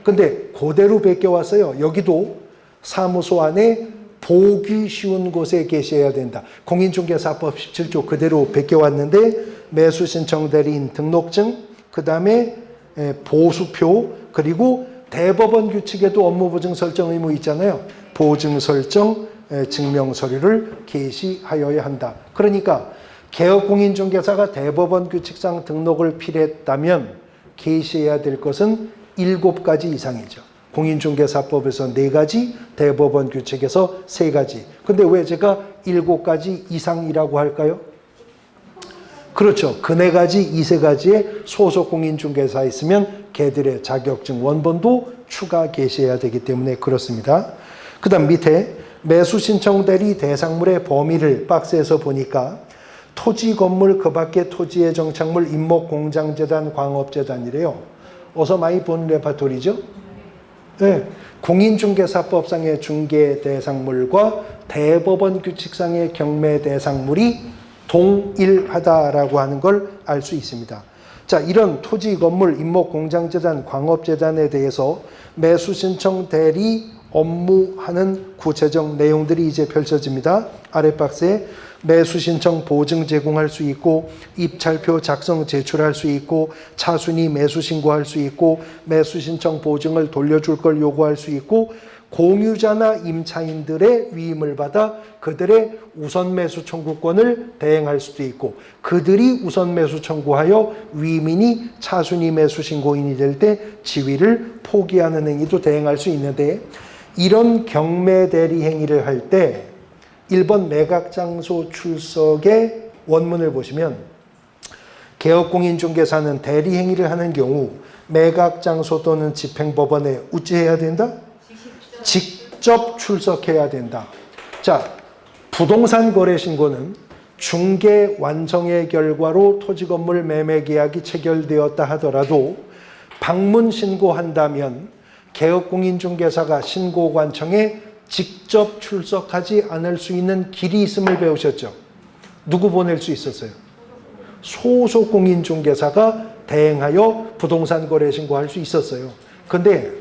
근데 그대로 베껴왔어요. 여기도 사무소 안에 보기 쉬운 곳에 게시해야 된다. 공인중개사법 17조 그대로 베껴왔는데 매수신청 대리인 등록증, 그 다음에 보수표, 그리고 대법원 규칙에도 업무보증 설정 의무 있잖아요. 보증 설정 증명서류를 게시하여야 한다. 그러니까 개업공인중개사가 대법원 규칙상 등록을 필요했다면 게시해야 될 것은 7가지 이상이죠. 공인중개사법에서 4가지, 대법원 규칙에서 3가지. 근데 왜 제가 7가지 이상이라고 할까요? 그렇죠. 그 4가지, 이 3가지의 소속 공인중개사 있으면 걔들의 자격증 원본도 추가 게시해야 되기 때문에 그렇습니다. 그 다음 밑에 매수신청 대리 대상물의 범위를 박스에서 보니까 토지, 건물, 그 밖의 토지의 정착물, 임목, 공장, 재단, 광업, 재단이래요. 어서 많이 본 레파토리죠? 네. 공인중개사법상의 중개 대상물과 대법원 규칙상의 경매 대상물이 동일하다라고 하는 걸 알 수 있습니다. 자, 이런 토지, 건물, 임목, 공장, 재단, 광업, 재단에 대해서 매수신청 대리 업무하는 구체적 내용들이 이제 펼쳐집니다. 아래 박스에 매수신청 보증 제공할 수 있고, 입찰표 작성 제출할 수 있고, 차순위 매수 신고할 수 있고, 매수신청 보증을 돌려줄 걸 요구할 수 있고, 공유자나 임차인들의 위임을 받아 그들의 우선 매수 청구권을 대행할 수도 있고, 그들이 우선 매수 청구하여 위임인이 차순위 매수 신고인이 될 때 지위를 포기하는 행위도 대행할 수 있는데, 이런 경매 대리 행위를 할 때 1번 매각장소 출석의 원문을 보시면 개업공인중개사는 대리 행위를 하는 경우 매각장소 또는 집행법원에 우찌해야 된다? 직접 출석해야 된다. 자, 부동산 거래 신고는 중개 완성의 결과로 토지 건물 매매 계약이 체결되었다 하더라도 방문 신고한다면 개업공인중개사가 신고관청에 직접 출석하지 않을 수 있는 길이 있음을 배우셨죠. 누구 보낼 수 있었어요? 소속 공인중개사가 대행하여 부동산 거래 신고할 수 있었어요. 근데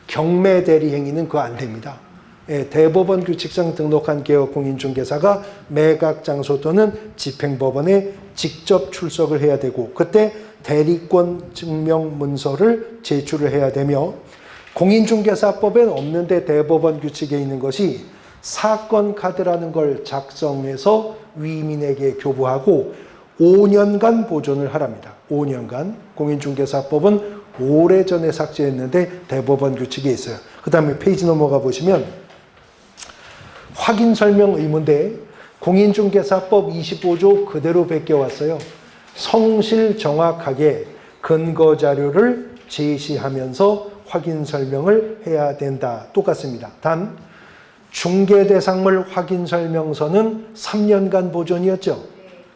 경매 대리 행위는 그거 안 됩니다. 대법원 규칙상 등록한 개업공인중개사가 매각 장소 또는 집행법원에 직접 출석을 해야 되고, 그때 대리권 증명 문서를 제출을 해야 되며, 공인중개사법엔 없는데 대법원 규칙에 있는 것이 사건 카드라는 걸 작성해서 위임인에게 교부하고 5년간 보존을 하랍니다. 5년간. 공인중개사법은 오래전에 삭제했는데 대법원 규칙에 있어요. 그 다음에 페이지 넘어가 보시면 확인 설명 의무인데, 공인중개사법 25조 그대로 베껴왔어요. 성실 정확하게 근거 자료를 제시하면서 확인 설명을 해야 된다. 똑같습니다. 단 중개대상물 확인 설명서는 3년간 보존이었죠.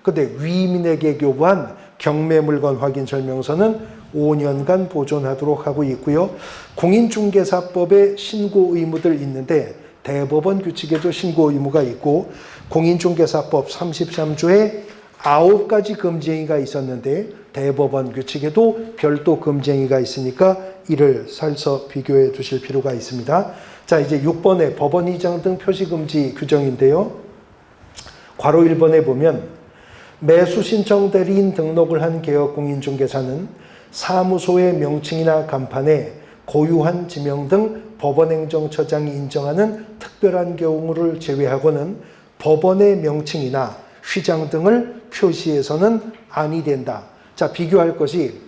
근데 위민에게 교부한 경매물건 확인 설명서는 5년간 보존하도록 하고 있고요. 공인중개사법에 신고 의무들 있는데 대법원 규칙에도 신고 의무가 있고 공인중개사법 33조에 9가지 금지행위가 있었는데 대법원 규칙에도 별도 금지행위가 있으니까 이를 살서 비교해 두실 필요가 있습니다. 자, 이제 6번에 법원 이장 등 표시금지 규정인데요. 괄호 1번에 보면 매수 신청 대리인 등록을 한 개업공인중개사는 사무소의 명칭이나 간판에 고유한 지명 등 법원행정처장이 인정하는 특별한 경우를 제외하고는 법원의 명칭이나 휘장 등을 표시해서는 아니 된다. 자, 비교할 것이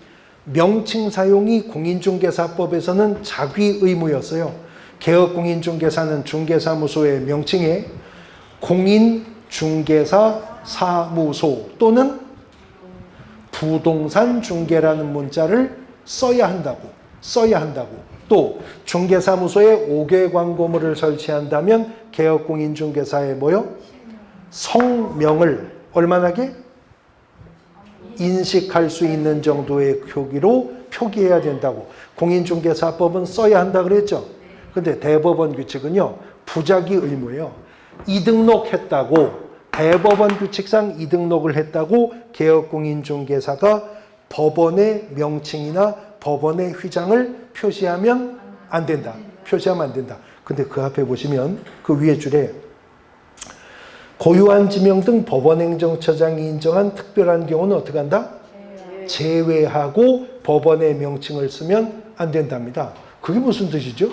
명칭 사용이 공인중개사법에서는 자귀 의무였어요. 개업공인중개사는 중개사무소의 명칭에 공인중개사 사무소 또는 부동산 중개라는 문자를 써야 한다고. 또 중개사무소에 5개 광고물을 설치한다면 개업공인중개사의 뭐요? 성명을 얼마나게? 인식할 수 있는 정도의 표기로 표기해야 된다고. 공인중개사법은 써야 한다 그랬죠. 근데 대법원 규칙은요, 부작위 의무예요. 이등록했다고, 대법원 규칙상 이등록을 했다고 개업공인중개사가 법원의 명칭이나 법원의 휘장을 표시하면 안 된다. 표시하면 안 된다. 근데 그 앞에 보시면 그 위에 줄에 고유한 지명 등 법원행정처장이 인정한 특별한 경우는 어떻게 한다? 제외하고 법원의 명칭을 쓰면 안 된답니다. 그게 무슨 뜻이죠?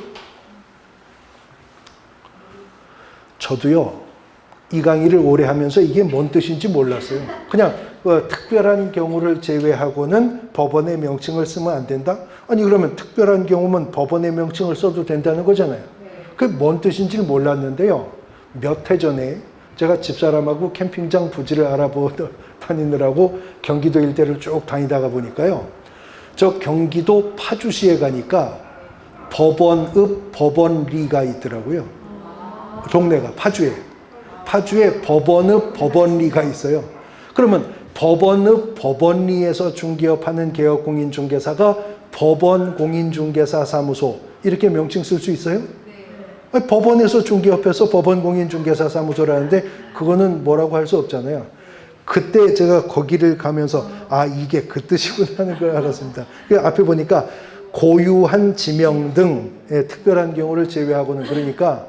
저도요, 이 강의를 오래 하면서 이게 뭔 뜻인지 몰랐어요. 그냥 특별한 경우를 제외하고는 법원의 명칭을 쓰면 안 된다? 아니 그러면 특별한 경우면 법원의 명칭을 써도 된다는 거잖아요. 그게 뭔 뜻인지 몰랐는데요. 몇 해 전에 제가 집사람하고 캠핑장 부지를 다니느라고 경기도 일대를 쭉 다니다가 보니까요. 저 경기도 파주시에 가니까 법원읍 법원리가 있더라고요. 동네가 파주에 법원읍 법원리가 있어요. 그러면 법원읍 법원리에서 중개업하는 개업공인중개사가 법원공인중개사 사무소 이렇게 명칭 쓸 수 있어요? 아니, 법원에서 중개업해서 법원공인중개사 사무소라는데 그거는 뭐라고 할 수 없잖아요. 그때 제가 거기를 가면서 아 이게 그 뜻이구나 하는 걸 알았습니다. 그 앞에 보니까 고유한 지명 등의 특별한 경우를 제외하고는 그러니까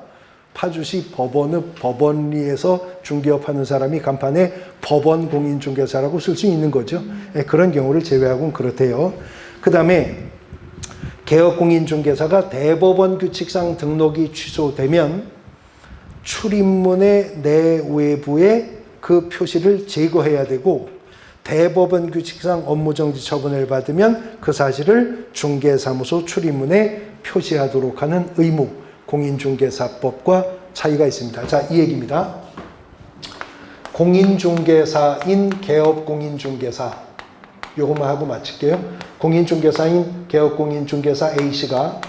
파주시 법원읍 법원리에서 중개업하는 사람이 간판에 법원공인중개사라고 쓸 수 있는 거죠. 그런 경우를 제외하고는 그렇대요. 그 다음에 개업공인중개사가 대법원 규칙상 등록이 취소되면 출입문의 내외부에 그 표시를 제거해야 되고 대법원 규칙상 업무정지 처분을 받으면 그 사실을 중개사무소 출입문에 표시하도록 하는 의무, 공인중개사법과 차이가 있습니다. 자, 이 얘기입니다. 공인중개사인 개업공인중개사 요것만 하고 마칠게요. 공인중개사인 개업공인중개사 A씨가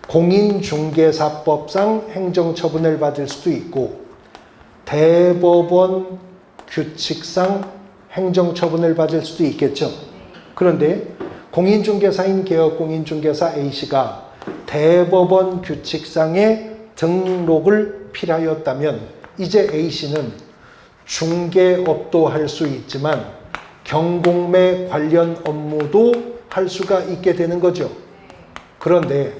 공인중개사법상 행정처분을 받을 수도 있고 대법원 규칙상 행정처분을 받을 수도 있겠죠. 그런데 공인중개사인 개업공인중개사 A씨가 대법원 규칙상의 등록을 필하였다면 이제 A씨는 중개업도 할 수 있지만 경공매 관련 업무도 할 수가 있게 되는 거죠. 그런데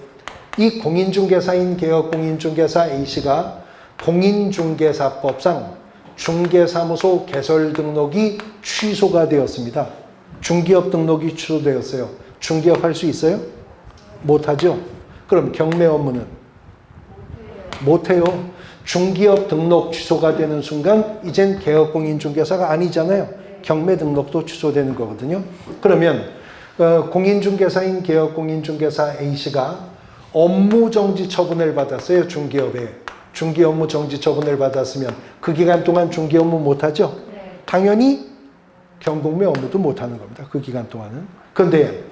이 공인중개사인 개업공인중개사 A씨가 공인중개사법상 중개사무소 개설 등록이 취소가 되었습니다. 중개업 등록이 취소되었어요. 중개업 할 수 있어요? 못하죠? 그럼 경매 업무는? 못해요. 중개업 등록 취소가 되는 순간 이젠 개업공인중개사가 아니잖아요. 경매 등록도 취소되는 거거든요. 그러면 공인중개사인 개업공인중개사 A씨가 업무정지 처분을 받았어요. 중개업에. 중개 업무 정지 처분을 받았으면 그 기간 동안 중개 업무 못하죠? 네. 당연히 경공매 업무도 못하는 겁니다. 그 기간 동안은. 그런데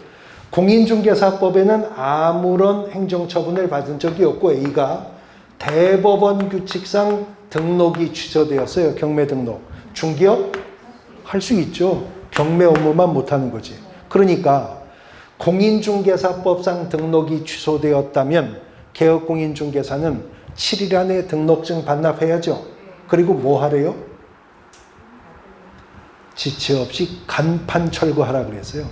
공인중개사법에는 아무런 행정처분을 받은 적이 없고 A가 대법원 규칙상 등록이 취소되었어요. 경매 등록. 중개업 할 수 있죠. 경매 업무만 못하는 거지. 그러니까 공인중개사법상 등록이 취소되었다면 개업공인중개사는 7일 안에 등록증 반납해야죠. 그리고 뭐 하래요? 지체 없이 간판 철거하라 그랬어요.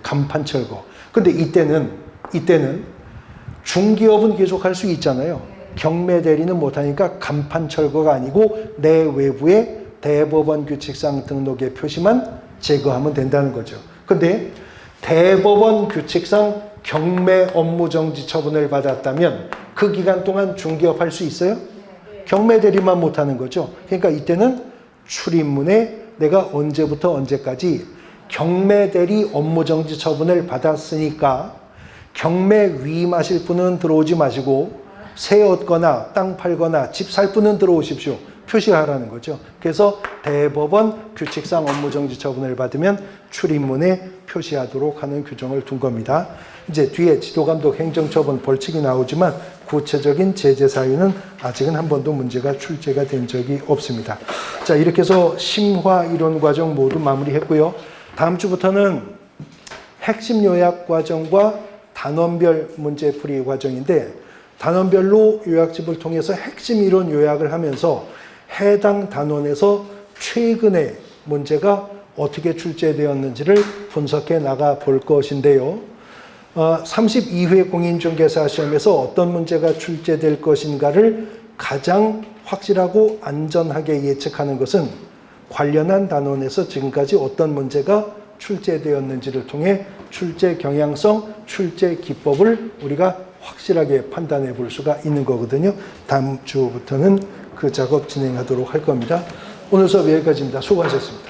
간판 철거. 근데 이때는 중개업은 계속 할 수 있잖아요. 경매 대리는 못하니까 간판 철거가 아니고 내 외부에 대법원 규칙상 등록의 표시만 제거하면 된다는 거죠. 근데 대법원 규칙상 경매 업무 정지 처분을 받았다면 그 기간 동안 중개업 할 수 있어요? 경매 대리만 못하는 거죠. 그러니까 이때는 출입문에 내가 언제부터 언제까지 경매 대리 업무 정지 처분을 받았으니까 경매 위임하실 분은 들어오지 마시고 새 얻거나 땅 팔거나 집 살 분은 들어오십시오. 표시하라는 거죠. 그래서 대법원 규칙상 업무 정지 처분을 받으면 출입문에 표시하도록 하는 규정을 둔 겁니다. 이제 뒤에 지도감독 행정처분 벌칙이 나오지만 구체적인 제재 사유는 아직은 한 번도 문제가 출제가 된 적이 없습니다. 자, 이렇게 해서 심화 이론 과정 모두 마무리했고요. 다음 주부터는 핵심 요약 과정과 단원별 문제풀이 과정인데 단원별로 요약집을 통해서 핵심 이론 요약을 하면서 해당 단원에서 최근에 문제가 어떻게 출제되었는지를 분석해 나가 볼 것인데요. 32회 공인중개사 시험에서 어떤 문제가 출제될 것인가를 가장 확실하고 안전하게 예측하는 것은 관련한 단원에서 지금까지 어떤 문제가 출제되었는지를 통해 출제 경향성, 출제 기법을 우리가 확실하게 판단해 볼 수가 있는 거거든요. 다음 주부터는 그 작업 진행하도록 할 겁니다. 오늘 수업 여기까지입니다. 수고하셨습니다.